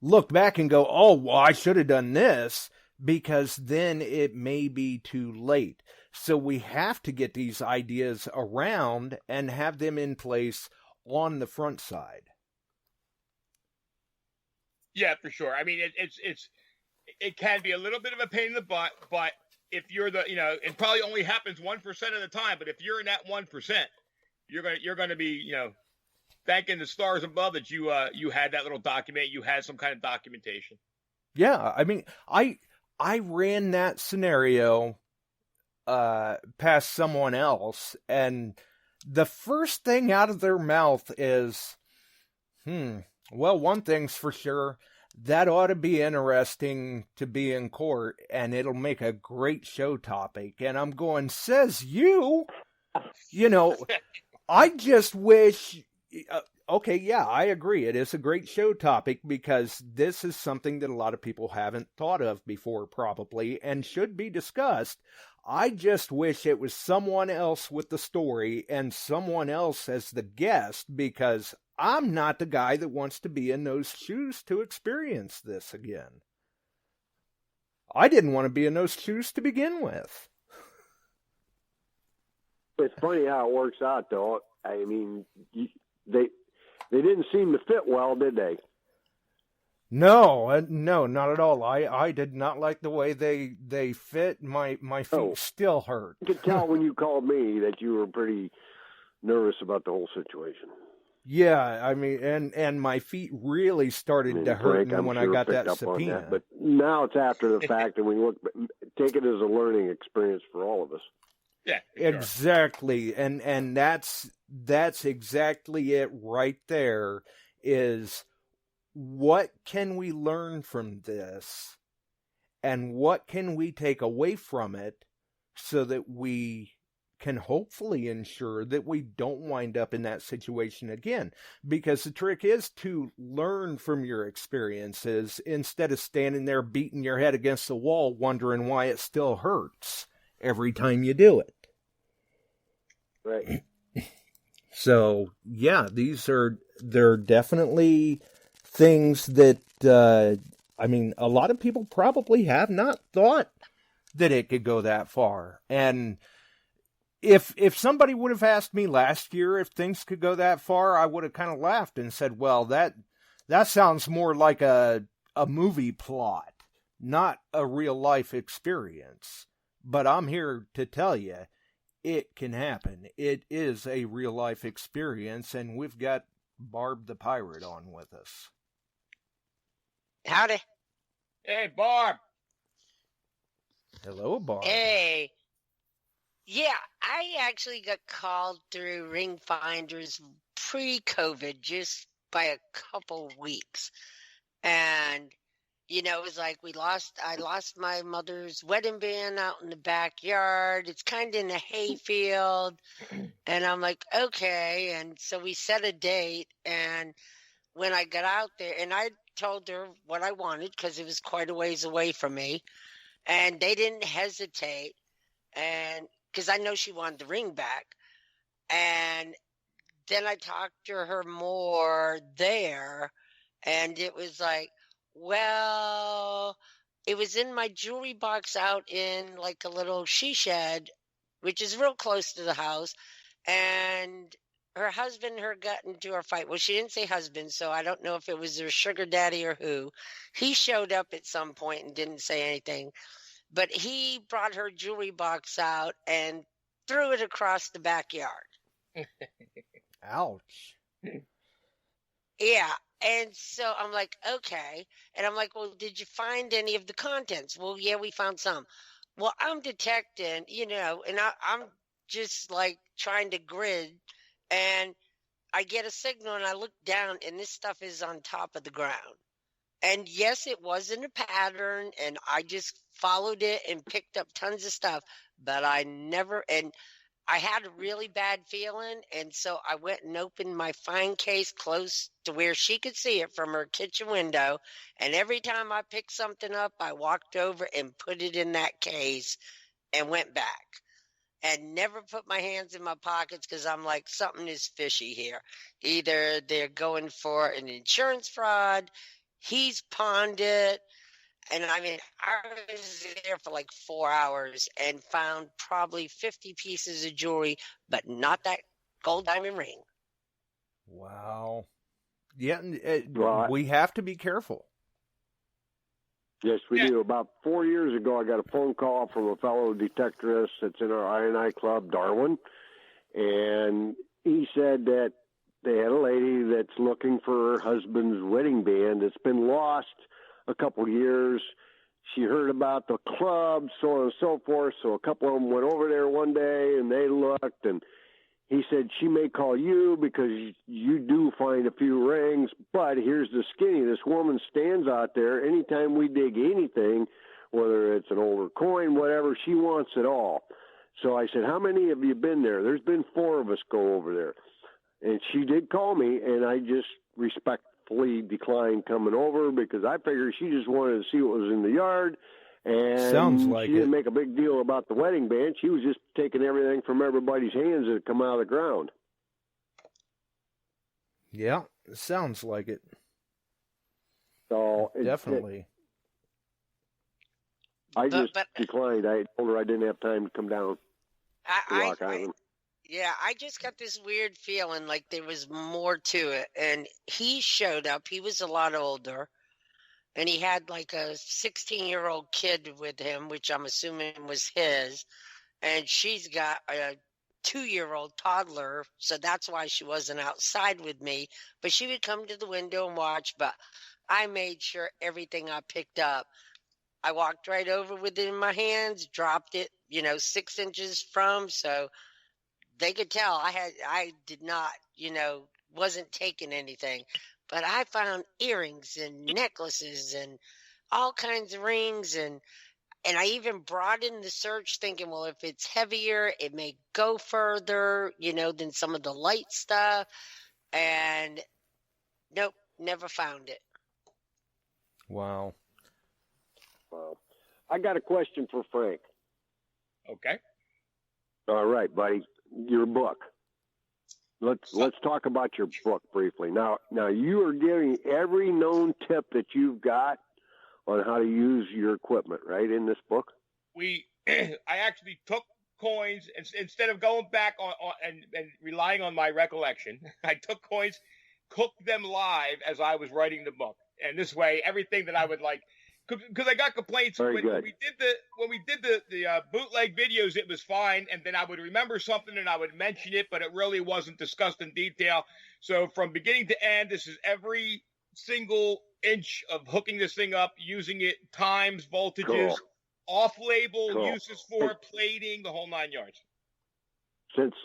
look back and go, oh, well, I should have done this, because then it may be too late. So we have to get these ideas around and have them in place on the front side. Yeah, for sure. I mean, it can be a little bit of a pain in the butt, but if you're it probably only happens 1% of the time, but if you're in that 1%, you're gonna be, thanking the stars above that you had that little document, you had some kind of documentation. Yeah, I mean, I ran that scenario past someone else, and the first thing out of their mouth is, well, one thing's for sure, that ought to be interesting to be in court, and it'll make a great show topic. And I'm going, says you? I just wish... okay, yeah, I agree. It is a great show topic, because this is something that a lot of people haven't thought of before, probably, and should be discussed. I just wish it was someone else with the story and someone else as the guest, because I'm not the guy that wants to be in those shoes to experience this again. I didn't want to be in those shoes to begin with. It's funny how it works out, though. I mean, they didn't seem to fit well, did they? No, not at all. I did not like the way they fit. My feet still hurt. I could tell when you called me that you were pretty nervous about the whole situation. Yeah, I mean, and my feet really started to hurt when I got that subpoena. That, but now it's after the fact, and we take it as a learning experience for all of us. Yeah, exactly, sure. And that's exactly it right there. Is what can we learn from this, and what can we take away from it, so that we can hopefully ensure that we don't wind up in that situation again. Because the trick is to learn from your experiences instead of standing there beating your head against the wall wondering why it still hurts every time you do it. Right. So, yeah, they're definitely things that, a lot of people probably have not thought that it could go that far. And if somebody would have asked me last year if things could go that far, I would have kind of laughed and said, well, that sounds more like a movie plot, not a real life experience. But I'm here to tell you, it can happen. It is a real life experience, and we've got Barb the Pirate on with us. Howdy. Hey, Barb. Hello, Barb. Hey. Yeah, I actually got called through RingFinders pre-COVID just by a couple weeks. And, it was like I lost my mother's wedding band out in the backyard. It's kind of in a hayfield. And I'm like, okay. And so we set a date. And when I got out there, and I told her what I wanted because it was quite a ways away from me. And they didn't hesitate. And because I know she wanted the ring back. And then I talked to her more there, and it was like, well, it was in my jewelry box out in like a little she shed, which is real close to the house, and her husband and her got into a fight. Well, she didn't say husband, so I don't know if it was her sugar daddy or who. He showed up at some point and didn't say anything. But he brought her jewelry box out and threw it across the backyard. Ouch. Yeah. And so I'm like, okay. And I'm like, well, did you find any of the contents? Well, yeah, we found some. Well, I'm detecting, and I'm just like trying to grid. And I get a signal and I look down and this stuff is on top of the ground. And yes, it wasn't a pattern and I just followed it and picked up tons of stuff, but I had a really bad feeling. And so I went and opened my fine case close to where she could see it from her kitchen window. And every time I picked something up, I walked over and put it in that case and went back. And never put my hands in my pockets because I'm like, something is fishy here. Either they're going for an insurance fraud, he's pawned it. And I mean, I was there for like 4 hours and found probably 50 pieces of jewelry, but not that gold diamond ring. Wow. Yeah, Well, we have to be careful. Yes, we do. About 4 years ago, I got a phone call from a fellow detectorist that's in our I&I club, Darwin, and he said that they had a lady that's looking for her husband's wedding band. It's been lost a couple of years. She heard about the club, so on and so forth, so a couple of them went over there one day, and they looked, and he said she may call you because you do find a few rings, but here's the skinny. This woman stands out there. Anytime we dig anything, whether it's an older coin, whatever, she wants it all. So I said, how many have you been there? There's been 4 of us go over there. And she did call me, and I just respectfully declined coming over because I figured she just wanted to see what was in the yard. And Sounds like she didn't make a big deal about the wedding band. She was just taking everything from everybody's hands that had come out of the ground. Yeah, it sounds like it. So Definitely. I just declined. I told her I didn't have time to come down to Rock Island. I just got this weird feeling like there was more to it. And he showed up. He was a lot older. And he had like a 16-year-old kid with him, which I'm assuming was his. And she's got a 2-year-old toddler, so that's why she wasn't outside with me. But she would come to the window and watch. But I made sure everything I picked up, I walked right over with it in my hands, dropped it, 6 inches from, so they could tell I did not, wasn't taking anything. But I found earrings and necklaces and all kinds of rings. And I even brought in the search thinking, well, if it's heavier, it may go further, than some of the light stuff. And nope, never found it. Wow. I got a question for Frank. Okay. All right, buddy. Your book. Let's talk about your book briefly. Now you are giving every known tip that you've got on how to use your equipment, right, in this book? I actually took coins instead of going back on and relying on my recollection. I took coins, cooked them live as I was writing the book, and this way, everything that I would like. Because I got complaints when we did the bootleg videos, it was fine, and then I would remember something and I would mention it, but it really wasn't discussed in detail. So from beginning to end, this is every single inch of hooking this thing up, using it, times, voltages, off-label uses for it, plating, the whole 9 yards. Since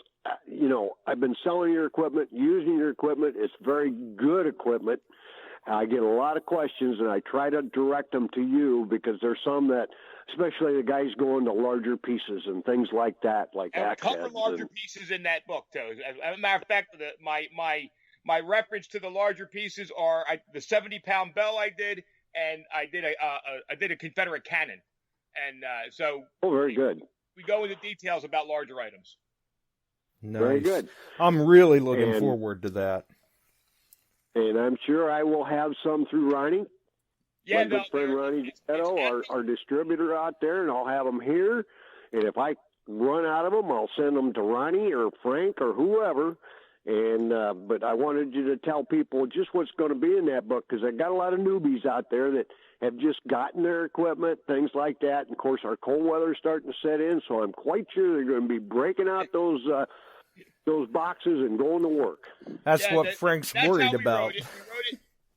I've been selling your equipment, using your equipment, it's very good equipment. I get a lot of questions, and I try to direct them to you because there's some that, especially the guys going to larger pieces and things like that, like axe heads. And we cover larger pieces in that book, too. As a matter of fact, my reference to the larger pieces are the 70-pound bell I did, and I did a Confederate cannon, and so. Oh, very good. We go into details about larger items. Nice. Very good. I'm really looking forward to that. And I'm sure I will have some through Ronnie. Yeah, my good friend Ronnie Getto, our distributor out there, and I'll have them here. And if I run out of them, I'll send them to Ronnie or Frank or whoever. And but I wanted you to tell people just what's going to be in that book because I got a lot of newbies out there that have just gotten their equipment, things like that. And of course, our cold weather's starting to set in, so I'm quite sure they're going to be breaking out those boxes and going to work. That's what Frank's worried about.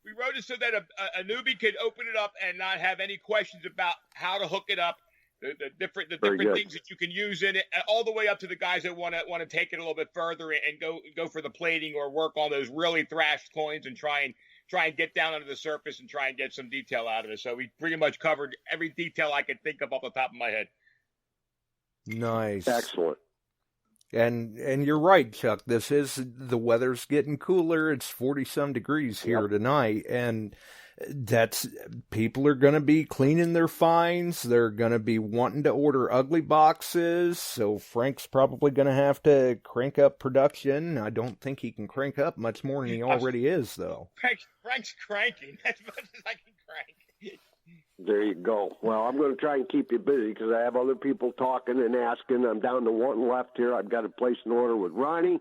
We wrote it so that a newbie could open it up and not have any questions about how to hook it up. the different things that you can use in it, all the way up to the guys that want to take it a little bit further and go for the plating or work on those really thrashed coins and try and get down under the surface and try and get some detail out of it. So we pretty much covered every detail I could think of off the top of my head. Nice. Excellent. And you're right, Chuck. The weather's getting cooler. It's 40-some degrees here tonight, and people are going to be cleaning their finds. They're going to be wanting to order ugly boxes, so Frank's probably going to have to crank up production. I don't think he can crank up much more than he already is, though. Frank's cranking as much as I can crank. There you go. Well, I'm going to try and keep you busy because I have other people talking and asking. I'm down to one left here. I've got to place an order with Ronnie,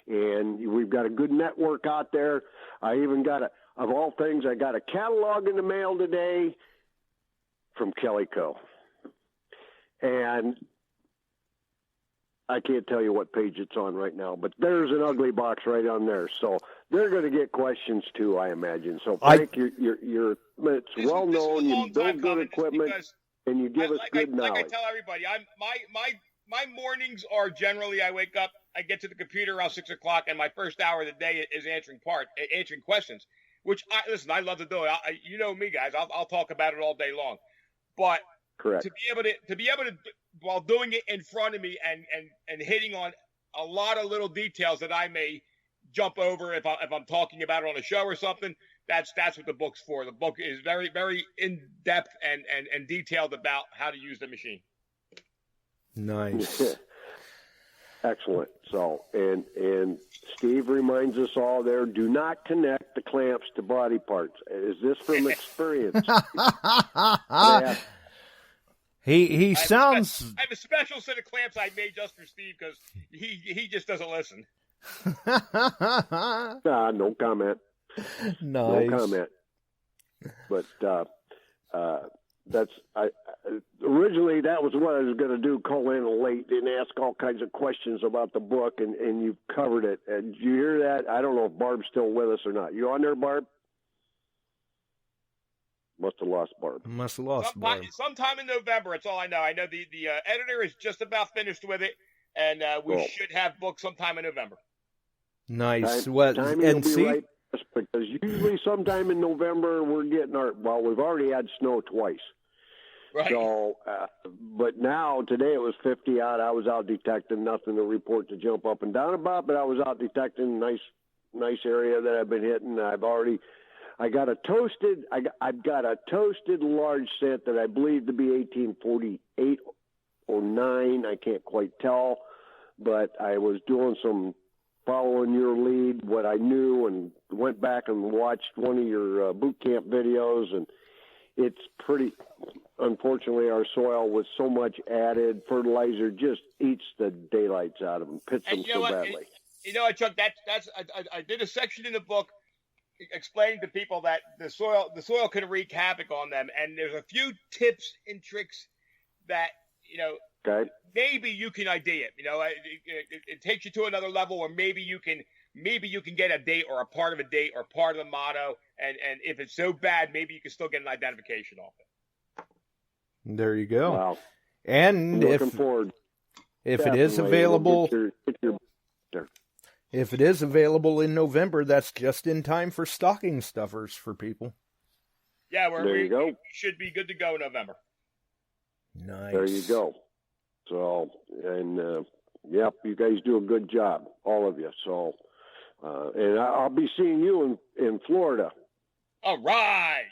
and we've got a good network out there. I even got of all things, I got a catalog in the mail today from Kelly Co. And I can't tell you what page it's on right now, but there's an ugly box right on there. So they're going to get questions too, I imagine. So Frank, it's well known. You build good equipment and you give us good knowledge. Like I tell everybody, my mornings are generally I wake up, I get to the computer around 6 o'clock, and my first hour of the day is answering questions. Which I love to do it. You know me, guys. I'll talk about it all day long. But correct. To be able to while doing it in front of me and hitting on a lot of little details that I may jump over if I'm talking about it on a show or something. That's what the book's for. The book is very, very in depth and detailed about how to use the machine. Nice. Excellent. So, and Steve reminds us all there, do not connect the clamps to body parts. Is this from experience? He sounds... I have a special set of clamps I made just for Steve because he just doesn't listen. No comment. Nice. No comment. But originally that was what I was going to do, call in late and ask all kinds of questions about the book, and you've covered it. And did you hear that? I don't know if Barb's still with us or not. You on there, Barb? Must have lost Barb. Barb. Sometime in November, that's all I know. I know the editor is just about finished with it, and we should have books sometime in November. Nice. Timing will be right, because usually sometime in November we're getting we've already had snow twice. Right. So, but now, today it was 50 out. I was out detecting, nothing to report to jump up and down about, but I was out detecting nice area that I've been hitting. I've got a toasted large scent that I believe to be 1848 or 9. I can't quite tell, but I was doing some following your lead, what I knew, and went back and watched one of your boot camp videos, and it's pretty. Unfortunately, our soil with so much added fertilizer just eats the daylights out of them, pits them so badly. You know what, Chuck? I did a section in the book explaining to people that the soil can wreak havoc on them, and there's a few tips and tricks that maybe you can idea. It takes you to another level, or maybe you can get a date or a part of a date or part of the motto, and if it's so bad, maybe you can still get an identification off it. There you go. Wow. And looking forward. If it is available, if it is available in November, that's just in time for stocking stuffers for people. Yeah, we should be good to go in November. Nice. There you go. So, and you guys do a good job, all of you. So, and I'll be seeing you in Florida. All right.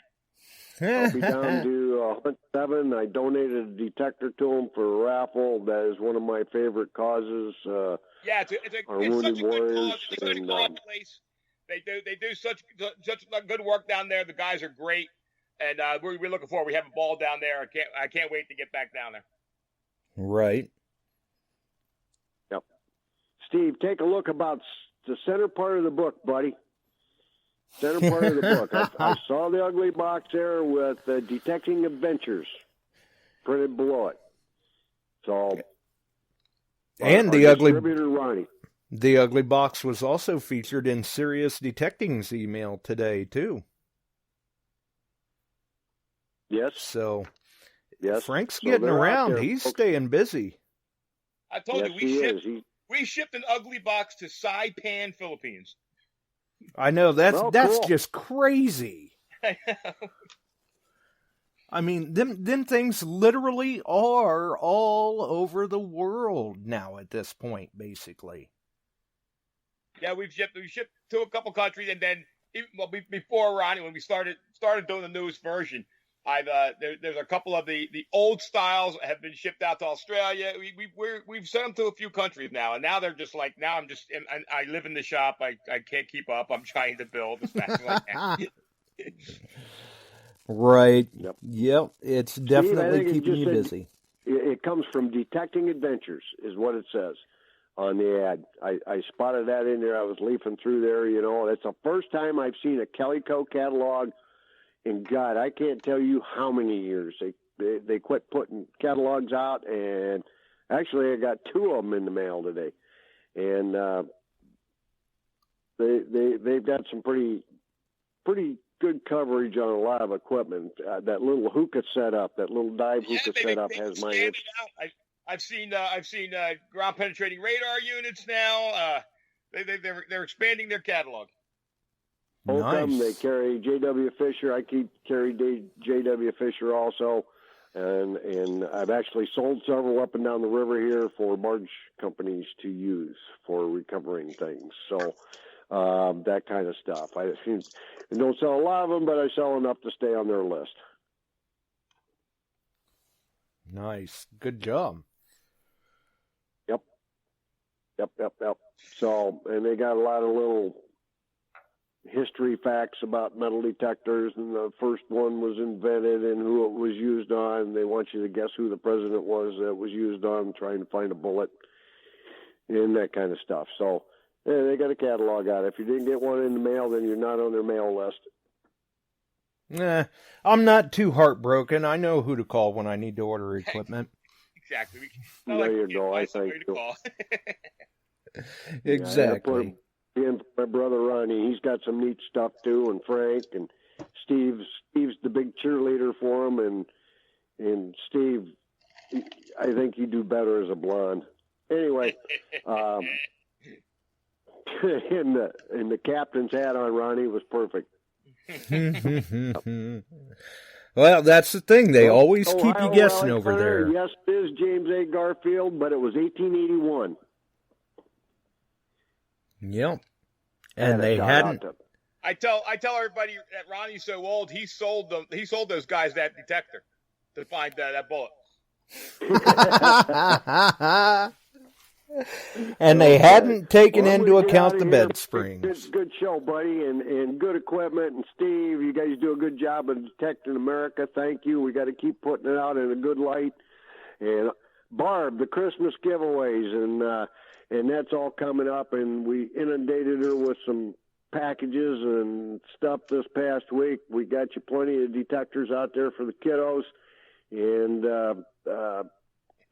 I'll be down to Hunt 7. I donated a detector to them for a raffle. That is one of my favorite causes. It's such a good cause. It's a good place. They do such good work down there. The guys are great, and we're looking forward. We have a ball down there. I can't wait to get back down there. Right. Yep. Steve, take a look about the center part of the book, buddy. Center part of the book. I saw the ugly box there with Detecting Adventures printed below it. So, and the ugly box was also featured in Serious Detecting's email today too. Yes. So Yes. Frank's So getting they're out around. there, He's folks. staying busy. I told Yes, you, we shipped an ugly box to Saipan, Philippines. I know, that's cool. just crazy. I mean, them things literally are all over the world now at this point, basically. Yeah, we shipped to a couple countries, and then before Ronnie, when we started doing the newest version, there's a couple of the old styles have been shipped out to Australia. We've sent them to a few countries now, and now they're just like, now I live in the shop. I can't keep up. I'm trying to build as fast as I can. Right. Yep. It's definitely Steve, keeping you busy. It comes from Detecting Adventures, is what it says on the ad. I spotted that in there. I was leafing through there. You know, it's the first time I've seen a Calico catalog in, God, I can't tell you how many years. They quit putting catalogs out, and actually I got 2 of them in the mail today, and they've got some pretty good coverage on a lot of equipment. That little hookah setup, that little dive hookah setup has my. I've seen ground penetrating radar units now. They're expanding their catalog. Nice. They carry J.W. Fisher. I carry J.W. Fisher also, and I've actually sold several up and down the river here for barge companies to use for recovering things. So that kind of stuff. I don't sell a lot of them, but I sell enough to stay on their list. Nice. Good job. Yep. So, and they got a lot of little history facts about metal detectors, and the first one was invented and who it was used on. They want you to guess who the president was that was used on, trying to find a bullet, and that kind of stuff. So, yeah, they got a catalog out. If you didn't get one in the mail, then you're not on their mail list. I'm not too heartbroken. I know who to call when I need to order equipment. Exactly. There you go. I think Exactly. Yeah, my brother Ronnie, he's got some neat stuff too, and Frank and Steve's the big cheerleader for him, and Steve, I think you do better as a blonde. Anyway, and the captain's hat on Ronnie was perfect. Well, that's the thing. They always keep you guessing over there. Yes, it is James A. Garfield, but it was 1881. Yep. And they hadn't. I tell everybody that Ronnie's so old, he sold those guys that detector to find that bullet. And they hadn't taken into account the bed springs. Good show, buddy, and good equipment. And Steve, you guys do a good job of detecting America. Thank you. We got to keep putting it out in a good light. And Barb, the Christmas giveaways, and that's all coming up. And we inundated her with some packages and stuff this past week. We got you plenty of detectors out there for the kiddos, and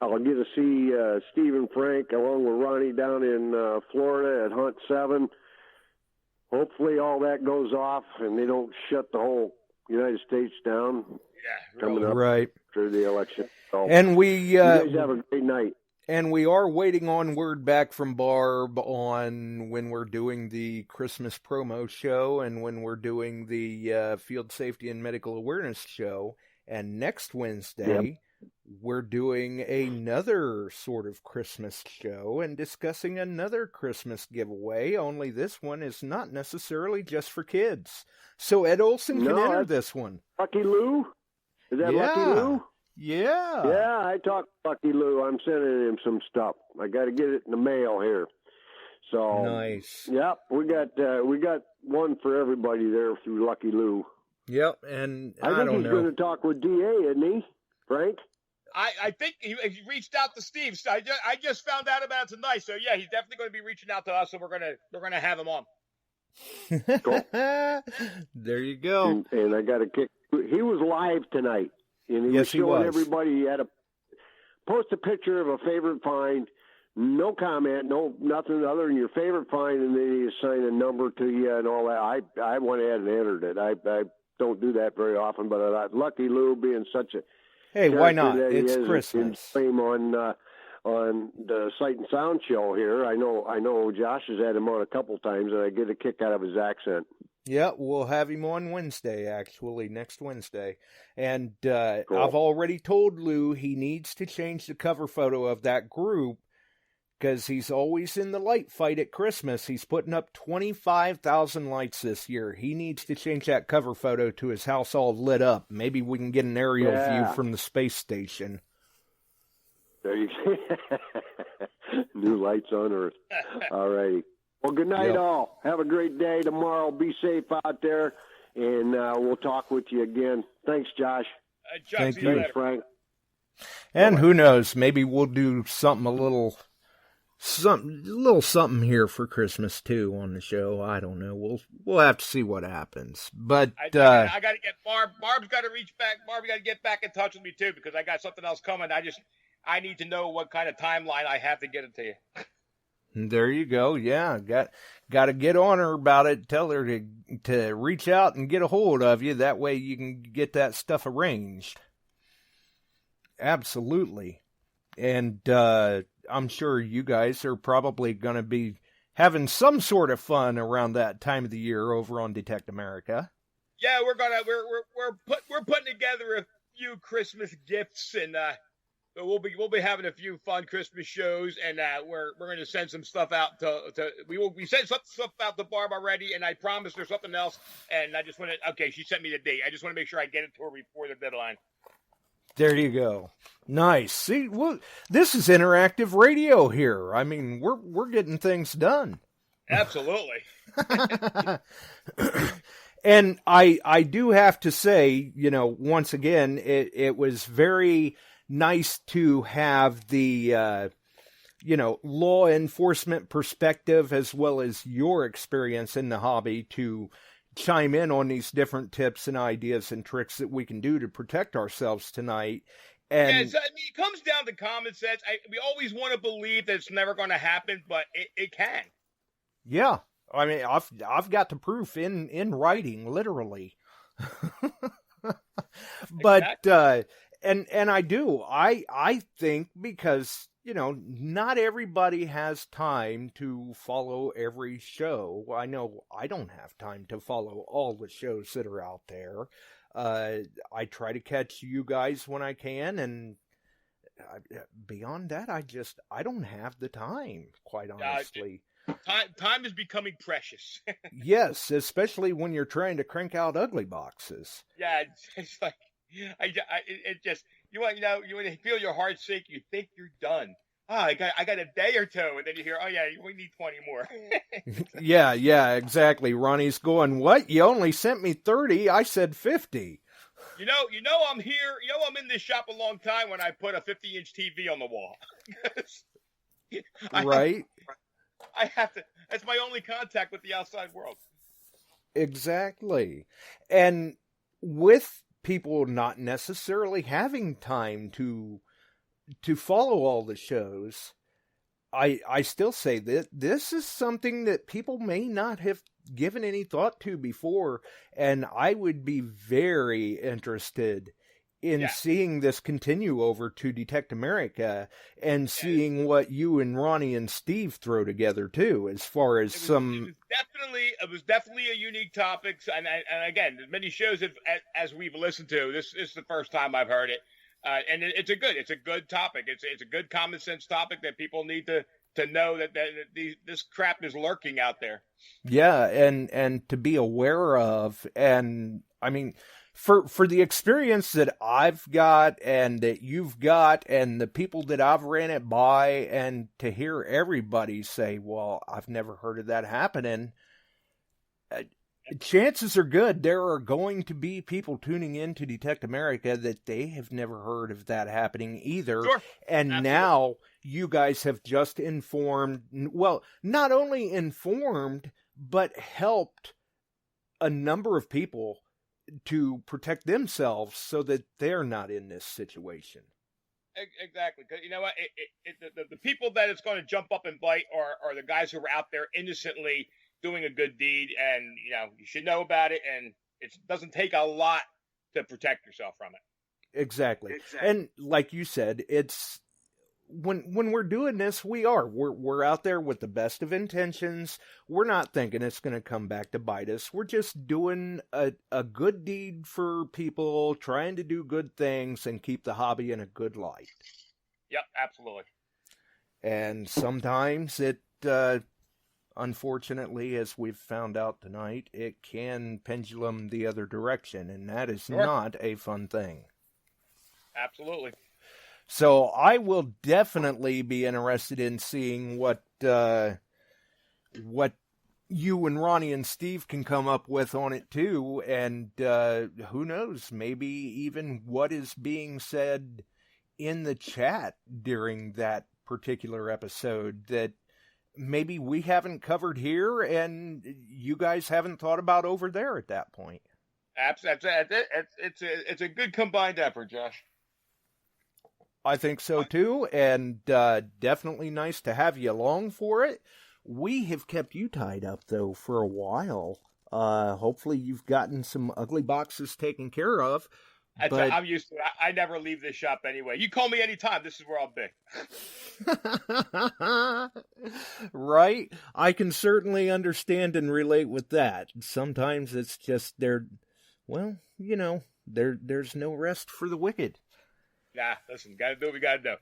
I'll get to see Steve and Frank along with Ronnie down in Florida at Hunt 7. Hopefully all that goes off and they don't shut the whole United States down. Yeah, coming up through the election. So, and you guys have a great night. And we are waiting on word back from Barb on when we're doing the Christmas promo show and when we're doing the Field Safety and Medical Awareness show. And next Wednesday, we're doing another sort of Christmas show and discussing another Christmas giveaway, only this one is not necessarily just for kids. So Ed Olson can enter this one. Lucky Lou? Is that Lucky Lou? Yeah. Yeah, I talked to Lucky Lou. I'm sending him some stuff. I got to get it in the mail here. So nice. Yep, we got one for everybody there through Lucky Lou. Yep, and I think he's going to talk with DA, isn't he, Frank? I think he reached out to Steve. So I just found out about it tonight. So yeah, he's definitely going to be reaching out to us, and we're gonna have him on. Cool. There you go. And I got a kick. He was live tonight, and he was showing everybody. He had to post a picture of a favorite find. No comment, no nothing other than your favorite find, and then he assign a number to you and all that. I went ahead and entered it. I don't do that very often, but Lucky Lou being such a Hey, why character not? that he It's is in Christmas. Extreme on the Sight and Sound show here. I know Josh has had him on a couple times, and I get a kick out of his accent. Yeah, we'll have him on Wednesday, actually, next Wednesday. And Cool. I've already told Lou he needs to change the cover photo of that group because he's always in the light fight at Christmas. He's putting up 25,000 lights this year. He needs to change that cover photo to his house all lit up. Maybe we can get an aerial view from the space station. There you go. New lights on Earth. All righty. Well, good night, all. Have a great day tomorrow. Be safe out there, and we'll talk with you again. Thanks, Josh. Chuck, Thank see you. Thanks, Frank. And who knows, maybe we'll do something a little something here for Christmas too on the show. I don't know. We'll have to see what happens. But I got to get Barb. Barb's got to reach back. Barb, you got to get back in touch with me too because I got something else coming. I need to know what kind of timeline I have to get it to you. There you go. Yeah, got to get on her about it. Tell her to reach out and get a hold of you. That way you can get that stuff arranged. Absolutely. And I'm sure you guys are probably going to be having some sort of fun around that time of the year over on Detect America. Yeah, we're putting together a few Christmas gifts, and we'll be having a few fun Christmas shows, and we're going to send some stuff out we sent some stuff out to Barb already, and I promised her something else, and I just want to. Okay, she sent me the date. I just want to make sure I get it to her before the deadline. There you go. Nice. See, this is interactive radio here. I mean, we're getting things done. Absolutely. And I do have to say, once again, it was very nice to have the, law enforcement perspective as well as your experience in the hobby to chime in on these different tips and ideas and tricks that we can do to protect ourselves tonight. And it comes down to common sense. We always want to believe that it's never going to happen, but it can. Yeah. I mean, I've got the proof in writing, literally. But, exactly. And I do. I think because, not everybody has time to follow every show. I know I don't have time to follow all the shows that are out there. I try to catch you guys when I can, and beyond that, I don't have the time, quite honestly. Time is becoming precious. Yes, especially when you're trying to crank out ugly boxes. Yeah, it's like you want to feel your heart sink. You think you're done. I got a day or two, and then you hear, oh yeah, we need 20 more. Yeah, exactly. Ronnie's going, what? You only sent me 30. I said 50. I'm here. I'm in this shop a long time when I put a 50-inch TV on the wall. Right. I have to. That's my only contact with the outside world. Exactly. And with people not necessarily having time to follow all the shows, I still say that this is something that people may not have given any thought to before, and I would be very interested in seeing this continue over to Detect America and seeing what you and Ronnie and Steve throw together too, as far as It was definitely a unique topic, and again, as many shows as we've listened to, this is the first time I've heard it, and it's a good topic. It's a good common sense topic that people need to know that this crap is lurking out there. Yeah, and to be aware of, and I mean, for the experience that I've got and that you've got and the people that I've ran it by, and to hear everybody say, well, I've never heard of that happening, chances are good there are going to be people tuning in to Detect America that they have never heard of that happening either. Sure. And absolutely. Now you guys have just informed, well, not only informed, but helped a number of people to protect themselves so that they're not in this situation. Exactly. Because you know what? The people that it's going to jump up and bite are the guys who are out there innocently doing a good deed, and you should know about it, and it doesn't take a lot to protect yourself from it. Exactly. And like you said, it's when we're doing this, we're out there with the best of intentions. We're not thinking it's going to come back to bite us. We're just doing a good deed for people, trying to do good things and keep the hobby in a good light. Yep, absolutely. And sometimes it, unfortunately, as we've found out tonight, it can pendulum the other direction, and that is not a fun thing. Absolutely. So I will definitely be interested in seeing what you and Ronnie and Steve can come up with on it too, and who knows, maybe even what is being said in the chat during that particular episode that maybe we haven't covered here and you guys haven't thought about over there at that point. It's a good combined effort, Josh. I think so too, and definitely nice to have you along for it. We have kept you tied up though for a while. Hopefully you've gotten some ugly boxes taken care of. But... I'm used to it. I never leave this shop anyway. You call me anytime. This is where I'll be. Right? I can certainly understand and relate with that. Sometimes it's just there's no rest for the wicked. Nah, listen, gotta do what we gotta do.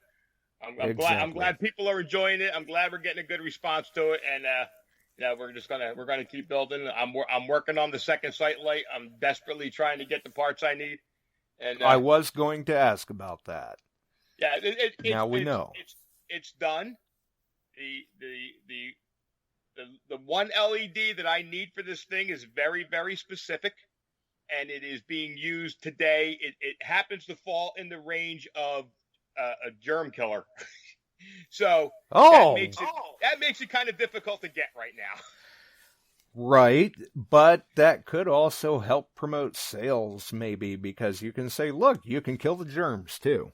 I'm glad people are enjoying it. I'm glad we're getting a good response to it, and we're gonna keep building. I'm working on the second site light. I'm desperately trying to get the parts I need. And I was going to ask about that. Yeah, now we know it's done. The one LED that I need for this thing is very, very specific, and it is being used today. It happens to fall in the range of a germ killer, so that makes it kind of difficult to get right now. Right, but that could also help promote sales, maybe, because you can say, look, you can kill the germs, too.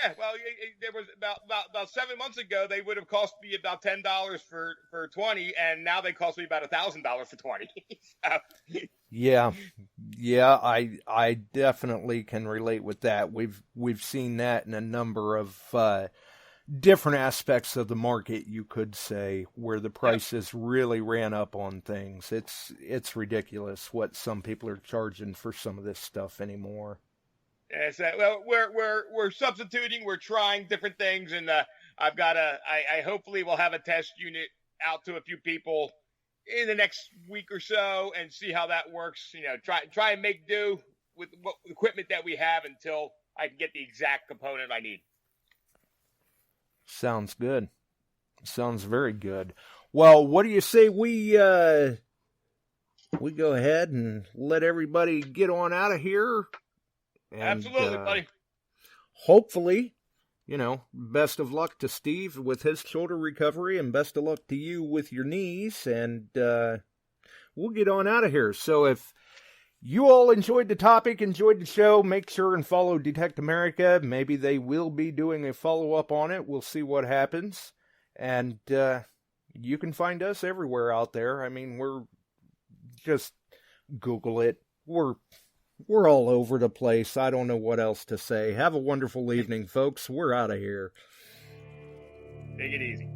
Yeah, well, there was about 7 months ago, they would have cost me about $10 for 20, and now they cost me about $1,000 for 20. Yeah, I definitely can relate with that. We've seen that in a number of different aspects of the market, you could say, where the prices really ran up on things. It's ridiculous what some people are charging for some of this stuff anymore. Yeah, so, we're substituting, we're trying different things, and I hopefully will have a test unit out to a few people in the next week or so and see how that works. Try and make do with what equipment that we have until I can get the exact component I need. Sounds good. Sounds very good. Well, what do you say we go ahead and let everybody get on out of here? And, absolutely, buddy. Hopefully, best of luck to Steve with his shoulder recovery, and best of luck to you with your knees, and we'll get on out of here. So if you all enjoyed the topic, enjoyed the show, make sure and follow Detect America. Maybe they will be doing a follow-up on it. We'll see what happens. And you can find us everywhere out there. I mean, we're just Google it. We're all over the place. I don't know what else to say. Have a wonderful evening, folks. We're out of here. Take it easy.